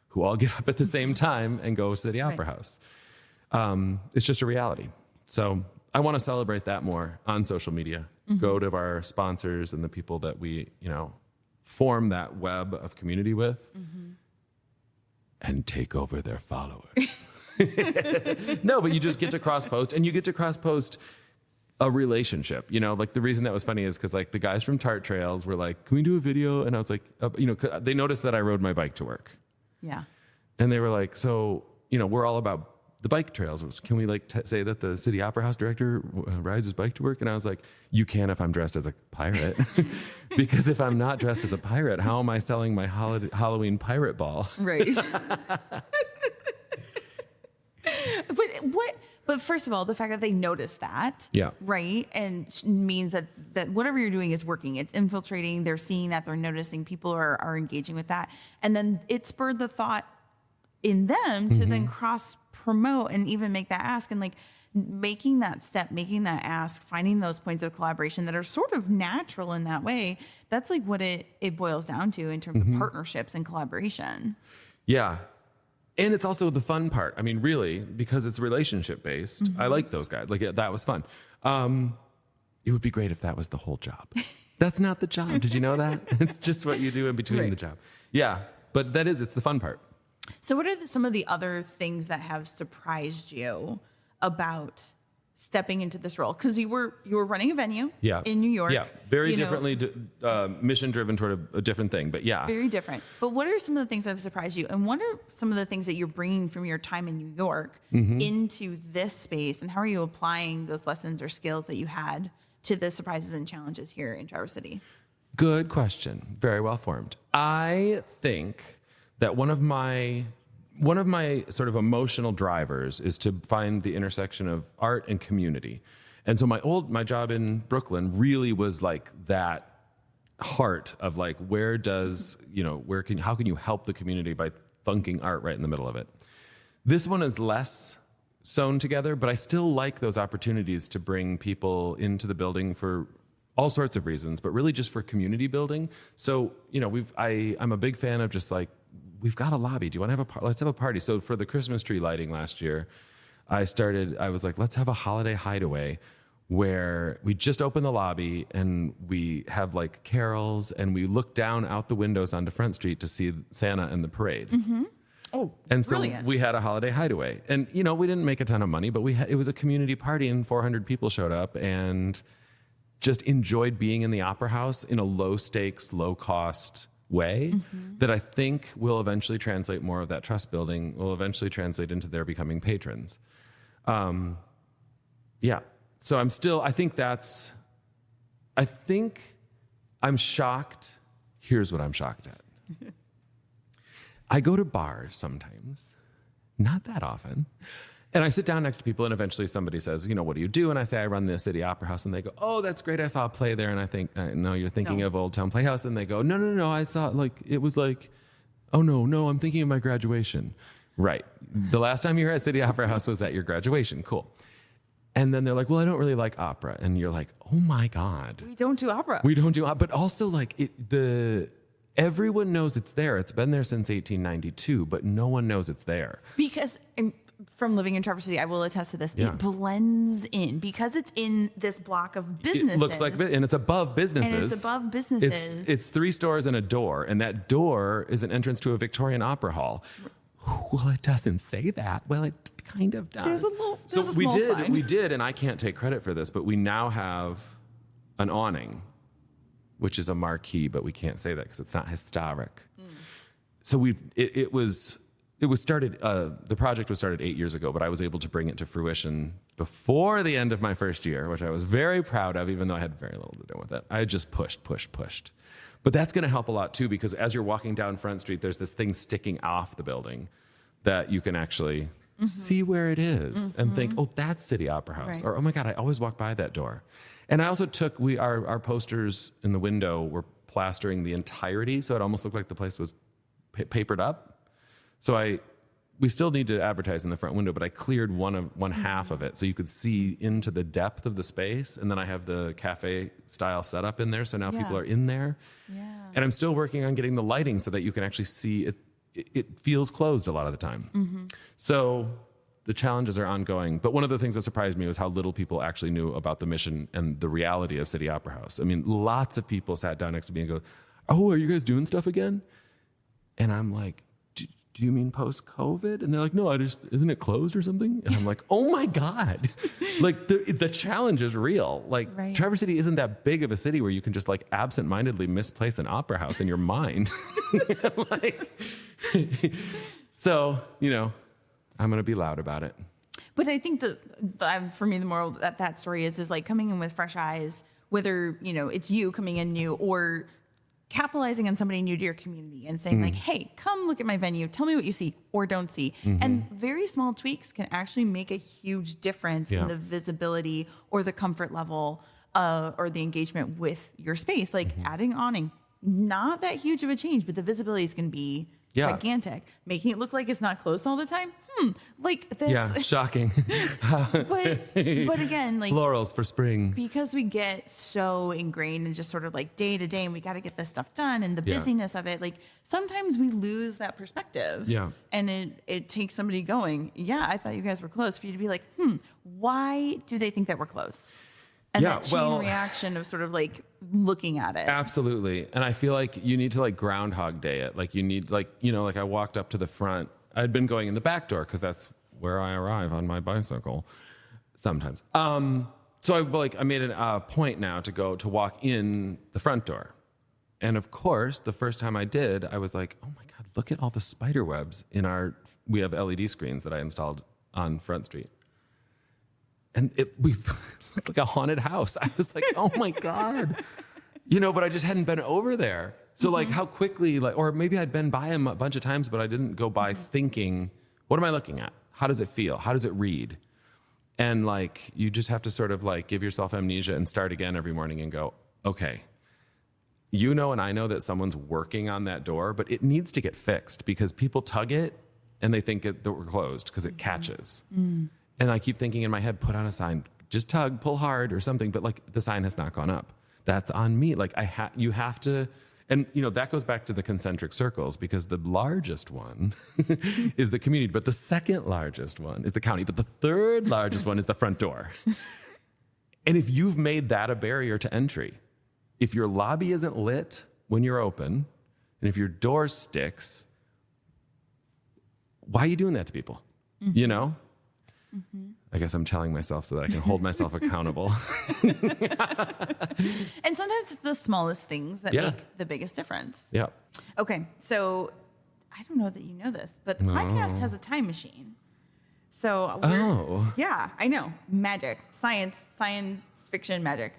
who all get up at the same time and go to City Opera House. It's just a reality. So I want to celebrate that more on social media. Go to our sponsors and the people that we, form that web of community with and take over their followers. No, but you just get to cross-post, and you get to cross-post a relationship. Like the reason that was funny is because like the guys from Tart Trails were like, can we do a video? And I was like, they noticed that I rode my bike to work. Yeah. And they were like, so, we're all about the bike trails. Can we say that the City Opera House director rides his bike to work? And I was like, you can if I'm dressed as a pirate. Because if I'm not dressed as a pirate, how am I selling my Halloween pirate ball? Right. But first of all, the fact that they notice that, yeah, right, and means that whatever you're doing is working. It's infiltrating. They're seeing that. They're noticing. People are engaging with that, and then it spurred the thought in them to then cross promote and even make that ask, and like making that step, making that ask, finding those points of collaboration that are sort of natural in that way. That's like what it boils down to in terms of partnerships and collaboration. Yeah. And it's also the fun part. I mean, really, because it's relationship based. I like those guys. Like, that was fun. It would be great if that was the whole job. That's not the job. Did you know that? It's just what you do in between the job. Yeah. But it's the fun part. So what are some of the other things that have surprised you about stepping into this role? Because you were running a venue in New York. Yeah, very differently, mission driven toward a different thing, but yeah. Very different. But what are some of the things that have surprised you? And what are some of the things that you're bringing from your time in New York into this space? And how are you applying those lessons or skills that you had to the surprises and challenges here in Traverse City? Good question. Very well formed. I think that one of my sort of emotional drivers is to find the intersection of art and community. And so my job in Brooklyn really was like that heart of like, how can you help the community by thunking art right in the middle of it? This one is less sewn together, but I still like those opportunities to bring people into the building for all sorts of reasons, but really just for community building. So, I'm a big fan of just like, we've got a lobby. Do you want to have let's have a party. So for the Christmas tree lighting last year, I was like, let's have a holiday hideaway where we just open the lobby and we have like carols and we look down out the windows onto Front Street to see Santa and the parade. Oh, and so brilliant. We had a holiday hideaway, and we didn't make a ton of money, but it was a community party and 400 people showed up and just enjoyed being in the Opera House in a low stakes, low cost way that I think will eventually translate more of that trust building, will eventually translate into their becoming patrons. So I think I'm shocked. Here's what I'm shocked at. I go to bars sometimes, not that often. And I sit down next to people and eventually somebody says, what do you do? And I say, I run the City Opera House. And they go, oh, that's great. I saw a play there. And I think, no, you're thinking of Old Town Playhouse. And they go, no. I saw it was like, oh, no, I'm thinking of my graduation. Right. The last time you were at City Opera House was at your graduation. Cool. And then they're like, well, I don't really like opera. And you're like, oh my God. We don't do opera. But also like everyone knows it's there. It's been there since 1892, but no one knows it's there. Because from living in Traverse City, I will attest to this. Yeah. It blends in because it's in this block of businesses. It looks like, and it's above businesses. It's 3 stores and a door, and that door is an entrance to a Victorian opera hall. Well, it doesn't say that. Well, it kind of does. We did, and I can't take credit for this, but we now have an awning, which is a marquee, but we can't say that because it's not historic. So the project was started 8 years ago, but I was able to bring it to fruition before the end of my first year, which I was very proud of, even though I had very little to do with it. I just pushed. But that's going to help a lot too, because as you're walking down Front Street, there's this thing sticking off the building that you can actually see where it is and think, oh, that's City Opera House. Right. Or, oh my God, I always walk by that door. And I also took, our posters in the window were plastering the entirety, so it almost looked like the place was papered up. So we still need to advertise in the front window, but I cleared one half of it so you could see into the depth of the space. And then I have the cafe style setup in there. So now people are in there. Yeah. And I'm still working on getting the lighting so that you can actually see it. It feels closed a lot of the time. So the challenges are ongoing. But one of the things that surprised me was how little people actually knew about the mission and the reality of City Opera House. I mean, lots of people sat down next to me and go, oh, are you guys doing stuff again? And I'm like, do you mean post-COVID? And they're like, no, isn't it closed or something? And I'm like, oh my God. Like the challenge is real. Like Traverse City isn't that big of a city where you can just like absentmindedly misplace an opera house in your mind. I'm going to be loud about it. But I think for me, the moral that story is like coming in with fresh eyes, whether, it's you coming in new or capitalizing on somebody new to your community and saying like, hey, come look at my venue. Tell me what you see or don't see. And very small tweaks can actually make a huge difference in the visibility or the comfort level or the engagement with your space. Like adding awning, not that huge of a change, but the visibility is going to be gigantic. Making it look like it's not closed all the time. Like that's shocking. but again, like florals for spring, because we get so ingrained in just sort of like day to day and we got to get this stuff done and the busyness of it. Like sometimes we lose that perspective. Yeah. And it takes somebody going, I thought you guys were close, for you to be like, why do they think that we're close? And that chain reaction of sort of like looking at it. Absolutely. And I feel like you need to like Groundhog Day it. Like you need like, like I walked up to the front. I'd been going in the back door because that's where I arrive on my bicycle sometimes. So I made a point now to walk in the front door. And of course, the first time I did, I was like, oh my God, look at all the spider webs we have LED screens that I installed on Front Street. And we looked like a haunted house. I was like, oh my God, but I just hadn't been over there. So like how quickly, or maybe I'd been by him a bunch of times, but I didn't go by thinking, what am I looking at? How does it feel? How does it read? And like, you just have to sort of like give yourself amnesia and start again every morning and go, okay, and I know that someone's working on that door, but it needs to get fixed because people tug it and they think that we're closed because it catches. And I keep thinking in my head, put on a sign, just tug, pull hard or something. But like the sign has not gone up. That's on me. Like you have to. And, that goes back to the concentric circles because the largest one is the community, but the second largest one is the county, but the third largest one is the front door. And if you've made that a barrier to entry, if your lobby isn't lit when you're open, and if your door sticks, why are you doing that to people? I guess I'm telling myself so that I can hold myself accountable. And sometimes it's the smallest things that make the biggest difference. Yeah. Okay. So I don't know that you know this, but the podcast has a time machine. So I know. Magic. Science fiction magic.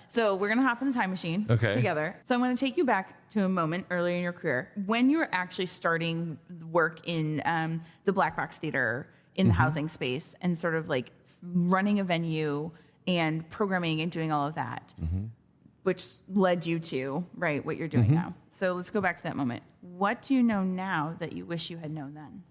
So we're going to hop in the time machine together. So I'm going to take you back to a moment earlier in your career when you were actually starting work in the Black Box Theater in the housing space and sort of like running a venue and programming and doing all of that, which led you to, what you're doing now. So let's go back to that moment. What do you know now that you wish you had known then?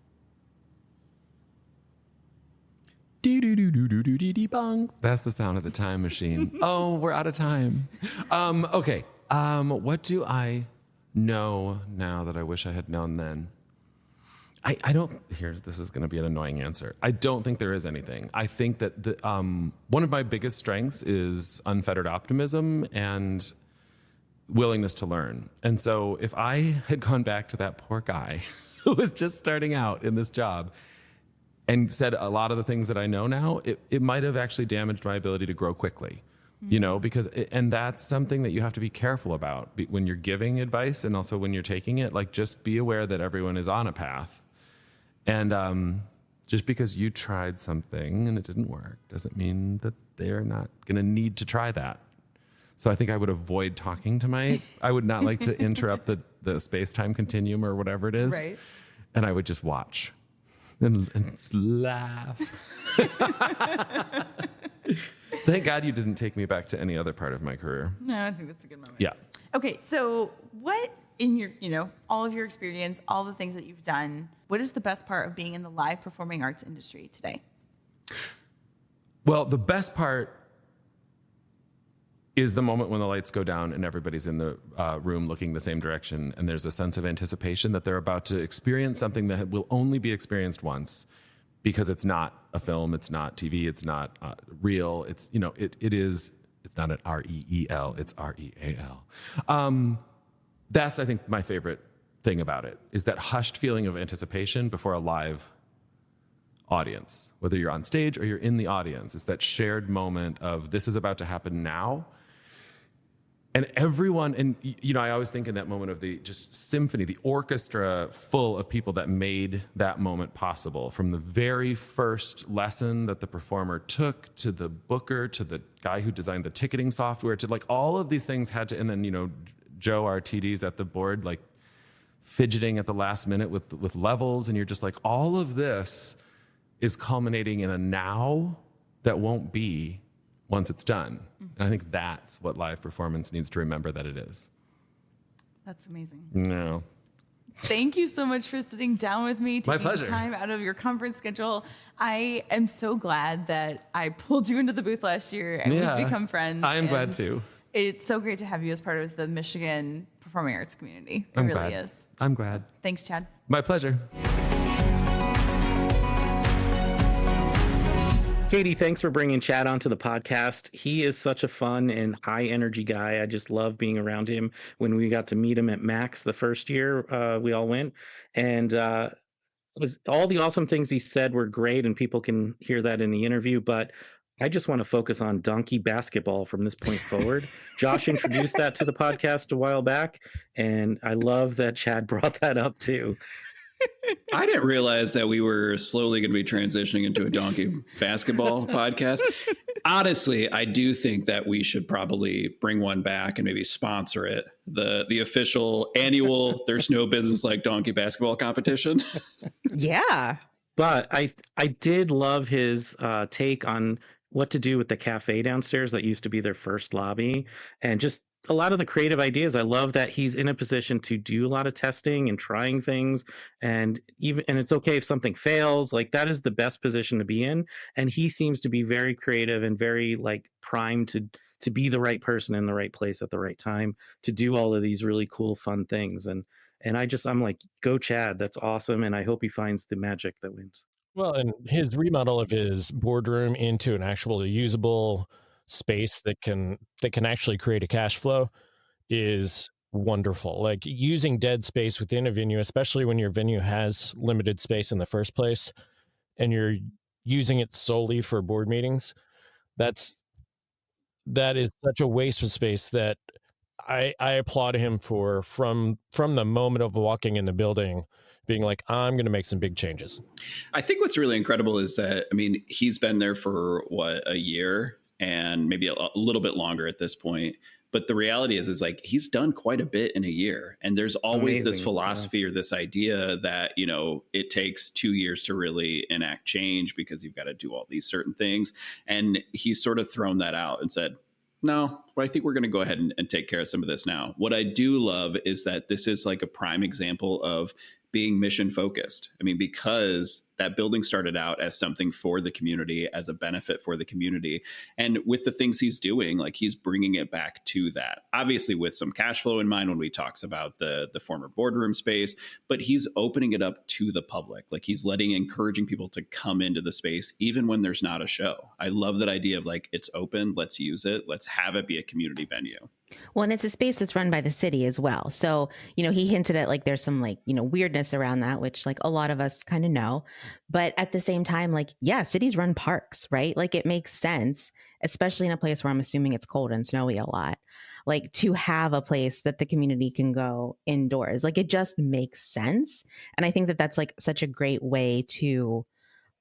Bong. That's the sound of the time machine. Oh, we're out of time. Okay. What do I know now that I wish I had known then? I don't, this is going to be an annoying answer. I don't think there is anything. I think that one of my biggest strengths is unfettered optimism and willingness to learn. And so if I had gone back to that poor guy who was just starting out in this job and said a lot of the things that I know now, it might have actually damaged my ability to grow quickly. Because that's something that you have to be careful about when you're giving advice and also when you're taking it. Like, just be aware that everyone is on a path. And just because you tried something and it didn't work doesn't mean that they're not going to need to try that. So I think I would avoid talking to I would not like to interrupt the space-time continuum or whatever it is. Right. And I would just watch and laugh. Thank God you didn't take me back to any other part of my career. No, I think that's a good moment. Yeah. Okay, so what in your, all of your experience, all the things that you've done, what is the best part of being in the live performing arts industry today? Well, the best part is the moment when the lights go down and everybody's in the room looking the same direction, and there's a sense of anticipation that they're about to experience something that will only be experienced once, because it's not a film, it's not TV, it's not real. It's it's not an REEL, it's REAL. That's, I think, my favorite thing about it, is that hushed feeling of anticipation before a live audience, whether you're on stage or you're in the audience. It's that shared moment of, this is about to happen now. And everyone, and I always think in that moment of the just symphony, the orchestra full of people that made that moment possible, from the very first lesson that the performer took, to the booker, to the guy who designed the ticketing software, to like all of these things had to, and then, Joe, our TD's at the board, like fidgeting at the last minute with levels. And you're just like, all of this is culminating in a now that won't be once it's done. And I think that's what live performance needs to remember that it is. That's amazing. No. Thank you so much for sitting down with me, My taking pleasure. time out of your conference schedule. I am so glad that I pulled you into the booth last year and we've become friends. I am glad and too. It's so great to have you as part of the Michigan performing arts community. It really is. I'm glad. Thanks, Chad. My pleasure. Katie, thanks for bringing Chad onto the podcast. He is such a fun and high energy guy. I just love being around him. When we got to meet him at Max the first year, we all went, and all the awesome things he said were great, and people can hear that in the interview. But I just want to focus on donkey basketball from this point forward. Josh introduced that to the podcast a while back, and I love that Chad brought that up too. I didn't realize that we were slowly going to be transitioning into a donkey basketball podcast. Honestly, I do think that we should probably bring one back and maybe sponsor it. The official annual There's No Business Like Donkey Basketball competition. Yeah. But I did love his take on what to do with the cafe downstairs that used to be their first lobby, and just a lot of the creative ideas. I love that he's in a position to do a lot of testing and trying things, and it's okay if something fails. Like, that is the best position to be in, and he seems to be very creative and very like primed to be the right person in the right place at the right time to do all of these really cool fun things. And I'm like, go Chad, that's awesome, and I hope he finds the magic that wins. Well, and his remodel of his boardroom into an actual usable space that can actually create a cash flow is wonderful. Like, using dead space within a venue, especially when your venue has limited space in the first place and you're using it solely for board meetings, that is such a waste of space that I applaud him for, from the moment of walking in the building, being like, I'm going to make some big changes. I think what's really incredible is that, I mean, he's been there for a year and maybe a little bit longer at this point. But the reality is like, he's done quite a bit in a year. And there's always this philosophy or this idea that, it takes 2 years to really enact change because you've got to do all these certain things. And he's sort of thrown that out and said, no, I think we're going to go ahead and take care of some of this now. What I do love is that this is like a prime example of being mission focused. I mean, because that building started out as something for the community, as a benefit for the community. And with the things he's doing, like, he's bringing it back to that, obviously with some cash flow in mind when we talks about the former boardroom space, but he's opening it up to the public. Like, he's encouraging people to come into the space, even when there's not a show. I love that idea of like, it's open, let's use it. Let's have it be a community venue. Well, and it's a space that's run by the city as well. So, he hinted at like, there's some like, weirdness around that, which like a lot of us kind of know. But at the same time, like, yeah, cities run parks, right? Like, it makes sense, especially in a place where I'm assuming it's cold and snowy a lot, like, to have a place that the community can go indoors. Like, it just makes sense. And I think that that's like such a great way to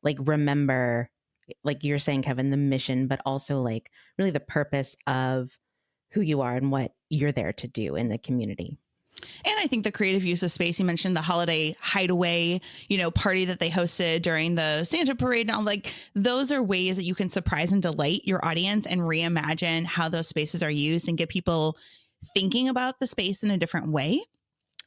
like remember, like you're saying, Kevin, the mission, but also like really the purpose of who you are and what you're there to do in the community. And I think the creative use of space, you mentioned the holiday hideaway, party that they hosted during the Santa parade. And all, like, those are ways that you can surprise and delight your audience and reimagine how those spaces are used and get people thinking about the space in a different way.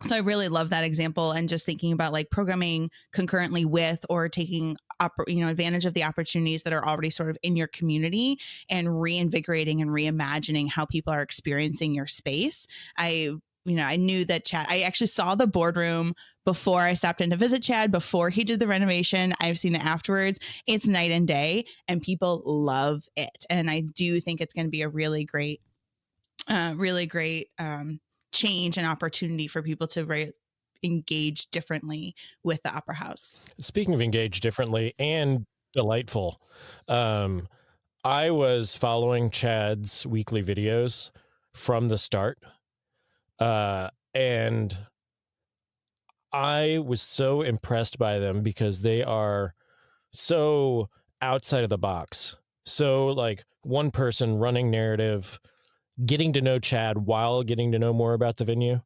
So I really love that example, and just thinking about like programming concurrently with or taking advantage of the opportunities that are already sort of in your community and reinvigorating and reimagining how people are experiencing your space. I knew that Chad, I actually saw the boardroom before I stopped in to visit Chad, before he did the renovation. I've seen it afterwards. It's night and day, and people love it. And I do think it's going to be a really great change and opportunity for people to engage differently with the Opera House. Speaking of engage differently and delightful, I was following Chad's weekly videos from the start. And I was so impressed by them because they are so outside of the box. So like one person running narrative, getting to know Chad while getting to know more about the venue.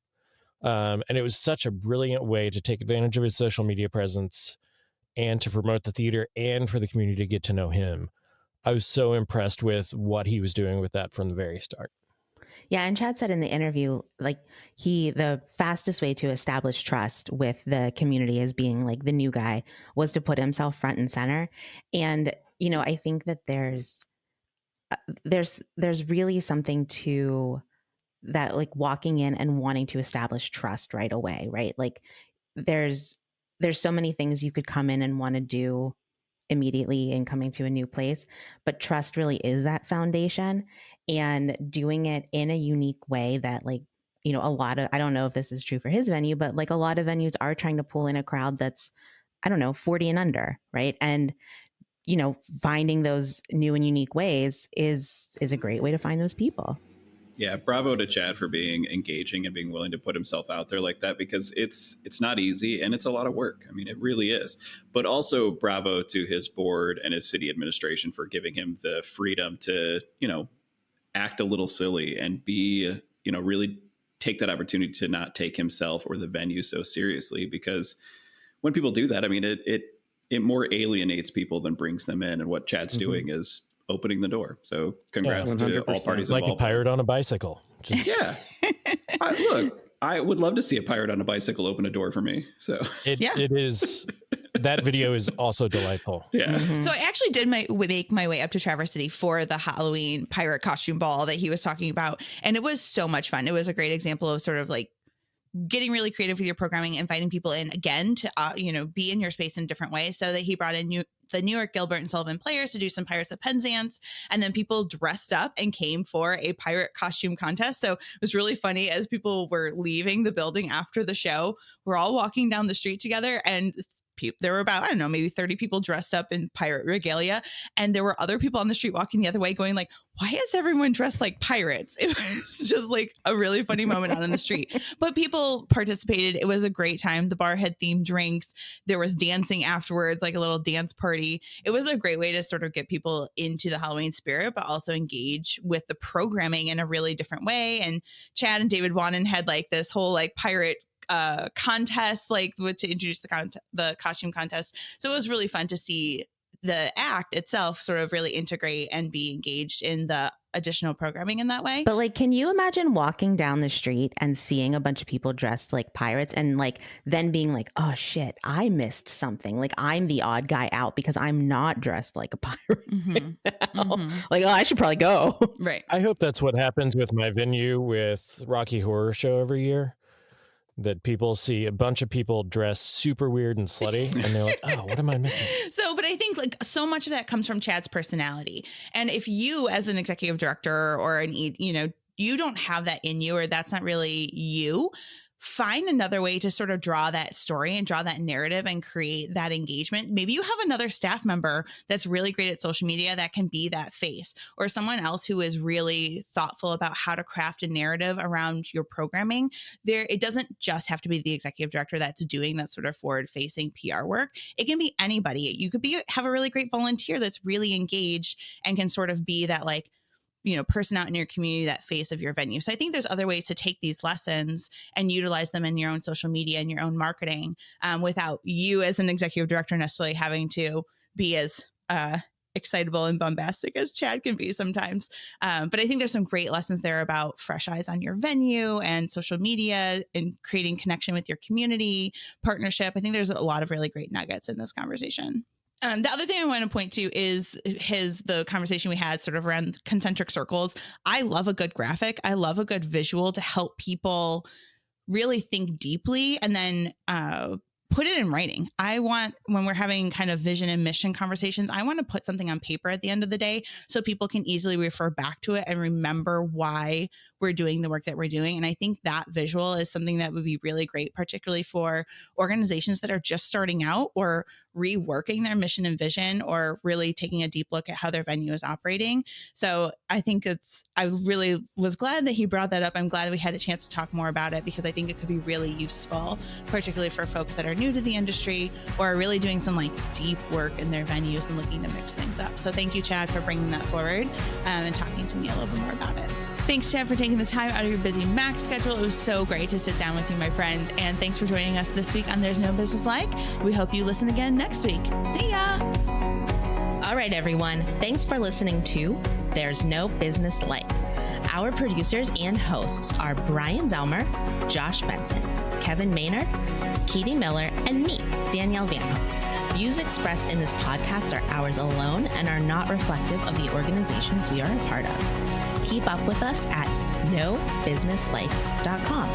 And it was such a brilliant way to take advantage of his social media presence and to promote the theater and for the community to get to know him. I was so impressed with what he was doing with that from the very start. Yeah, and Chad said in the interview, like the fastest way to establish trust with the community as being like the new guy was to put himself front and center. And, you know, I think that there's really something to that, like walking in and wanting to establish trust right away, right? Like there's so many things you could come in and want to do immediately in coming to a new place, but trust really is that foundation, and doing it in a unique way that, like, you know, I don't know if this is true for his venue, but like a lot of venues are trying to pull in a crowd that's, I don't know, 40 and under, right? And, you know, finding those new and unique ways is a great way to find those people. Yeah, bravo to Chad for being engaging and being willing to put himself out there like that, because it's not easy and it's a lot of work. I mean, it really is. But also bravo to his board and his city administration for giving him the freedom to, you know, act a little silly and be, you know, really take that opportunity to not take himself or the venue so seriously. Because when people do that, I mean, it more alienates people than brings them in. And what Chad's doing is opening the door. So congrats to all parties like involved. Like a pirate on a bicycle. Yeah. I would love to see a pirate on a bicycle open a door for me. So it is. That video is also delightful. Yeah. Mm-hmm. So I actually did make my way up to Traverse City for the Halloween pirate costume ball that he was talking about. And it was so much fun. It was a great example of sort of like getting really creative with your programming, inviting people in again to, you know, be in your space in different ways. So that he brought in the New York Gilbert and Sullivan Players to do some Pirates of Penzance. And then people dressed up and came for a pirate costume contest. So it was really funny as people were leaving the building after the show. We're all walking down the street together, and there were about, I don't know, maybe 30 people dressed up in pirate regalia. And there were other people on the street walking the other way going like, why is everyone dressed like pirates? It was just like a really funny moment out on the street. But people participated. It was a great time. The bar had themed drinks. There was dancing afterwards, like a little dance party. It was a great way to sort of get people into the Halloween spirit, but also engage with the programming in a really different way. And Chad and David Wannen had like this whole like pirate contest, like to introduce the costume contest. So it was really fun to see the act itself sort of really integrate and be engaged in the additional programming in that way. But like, can you imagine walking down the street and seeing a bunch of people dressed like pirates and like then being like, oh shit, I missed something. Like I'm the odd guy out because I'm not dressed like a pirate. Like, oh, I should probably go. Right. I hope that's what happens with my venue with Rocky Horror Show every year. That people see a bunch of people dressed super weird and slutty and they're like, oh, what am I missing? So, but I think like so much of that comes from Chad's personality. And if you as an executive director or you know, you don't have that in you, or that's not really you, find another way to sort of draw that story and draw that narrative and create that engagement. Maybe you have another staff member that's really great at social media that can be that face, or someone else who is really thoughtful about how to craft a narrative around your programming. It doesn't just have to be the executive director that's doing that sort of forward-facing PR work. It can be anybody. You could have a really great volunteer that's really engaged and can sort of be that, like, you know, person out in your community, that face of your venue. So I think there's other ways to take these lessons and utilize them in your own social media and your own marketing, without you as an executive director necessarily having to be as excitable and bombastic as Chad can be sometimes. But I think there's some great lessons there about fresh eyes on your venue and social media and creating connection with your community, partnership. I think there's a lot of really great nuggets in this conversation. The other thing I want to point to is the conversation we had sort of around concentric circles. I love a good graphic. I love a good visual to help people really think deeply and then put it in writing. I want, when we're having kind of vision and mission conversations, I want to put something on paper at the end of the day so people can easily refer back to it and remember why we're doing the work that we're doing. And I think that visual is something that would be really great, particularly for organizations that are just starting out or reworking their mission and vision, or really taking a deep look at how their venue is operating. So I think I really was glad that he brought that up. I'm glad that we had a chance to talk more about it, because I think it could be really useful, particularly for folks that are new to the industry or are really doing some like deep work in their venues and looking to mix things up. So thank you, Chad, for bringing that forward and talking to me a little bit more about it. Thanks, Chad, for taking the time out of your busy Mac schedule. It was so great to sit down with you, my friend. And thanks for joining us this week on There's No Business Like. We hope you listen again next week. See ya. All right, everyone. Thanks for listening to There's No Business Like. Our producers and hosts are Brian Zelmer, Josh Benson, Kevin Maynard, Katie Miller, and me, Danielle Van Hook. Views expressed in this podcast are ours alone and are not reflective of the organizations we are a part of. Keep up with us at nobusinesslike.com.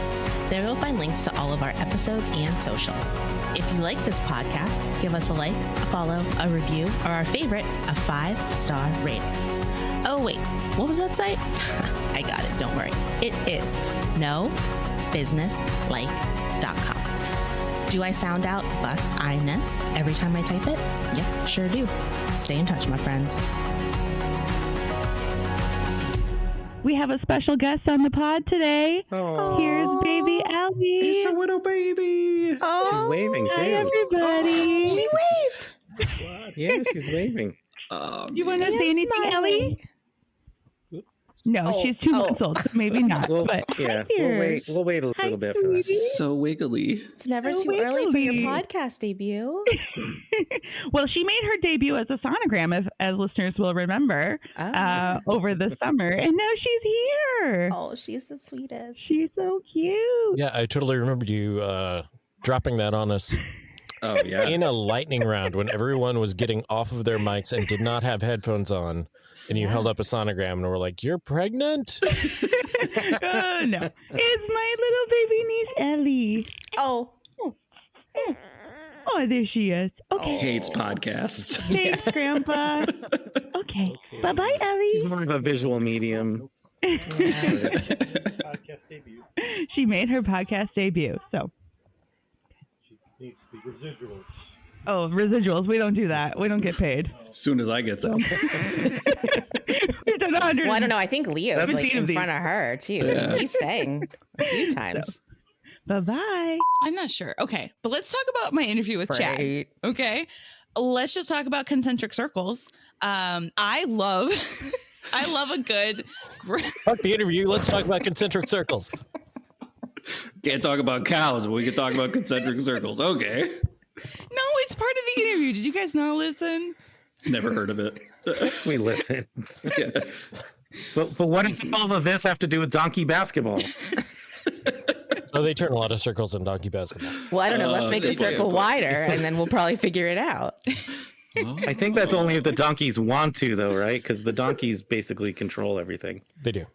There you'll find links to all of our episodes and socials. If you like this podcast, give us a like, a follow, a review, or our favorite, a 5-star rating. Oh wait, what was that site? I got it, don't worry. It is nobusinesslike.com. Do I sound out bus-I-ness every time I type it? Yep, sure do. Stay in touch, my friends. We have a special guest on the pod today. Oh, here's baby Allie. It's a little baby. Oh, she's waving too. Hi, everybody. she waved. Yeah, she's waving. You want to say anything, Ellie? No, she's 2 months old, so maybe not. We'll, but yeah, here. we'll wait a little bit for that. So wiggly. It's never So too early for your wiggly. podcast debut. Well, she made her debut as a sonogram, as listeners will remember, over the summer, and now she's here. Oh, she's the sweetest. She's so cute. Yeah, I totally remembered you dropping that on us Oh, yeah. in a lightning round when everyone was getting off of their mics and did not have headphones on. And you held up a sonogram and we're like, "You're pregnant?" Oh, no. It's my little baby niece, Ellie. Oh. Oh, there she is. Okay. Hates podcasts. Thanks, Grandpa. Okay. Bye-bye, Ellie. She's more of a visual medium. Podcast debut. She made her podcast debut. So, She needs the residuals. oh, residuals. We don't do that. We don't get paid. As soon as I get some. We've done 100. Well, I don't know. I think Leo's like 17 in of these. front of her too. Yeah. He sang a few times. Bye-bye. I'm not sure. Okay, but let's talk about my interview with Chad. Great. Okay, let's just talk about concentric circles. I love a good. Fuck the interview. Let's talk about concentric circles. Can't talk about cows, but we can talk about concentric circles. Okay. No, it's part of the interview. Did you guys not listen? Never heard of it. Yes, we listen. Yes. But what does all of this have to do with donkey basketball? Oh, they turn a lot of circles in donkey basketball. Well, I don't know. Let's make the good point, circle good point. wider, and then we'll probably figure it out. I think that's only if the donkeys want to, though, right? Because the donkeys basically control everything. They do.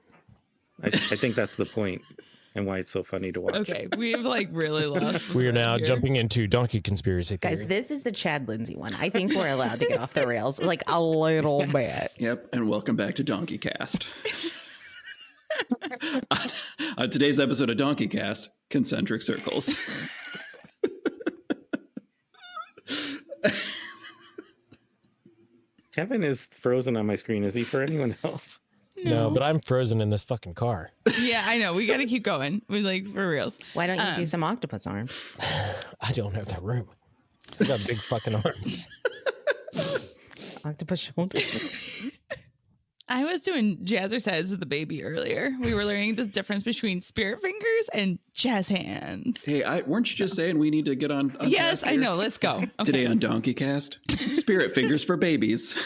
I think that's the point and why it's so funny to watch. Okay, we've like really lost. We are now here. jumping into donkey conspiracy theory. Guys, this is the Chad Lindsey one. I think we're allowed to get off the rails like a little bit. Yep. And welcome back to Donkey Cast. On today's episode of Donkey Cast, concentric circles. Kevin is frozen on my screen. Is he for anyone else? No, but I'm frozen in this fucking car. Yeah, I know. We got to keep going. We like for reals. Why don't you do some octopus arms? I don't have the room. I got big fucking arms. Octopus shoulders. I was doing jazzercise with the baby earlier. We were learning the difference between spirit fingers and jazz hands. Hey, weren't you just saying we need to get on Yes, task I here? know. Let's go. Okay. Today on Donkey Cast, spirit fingers for babies.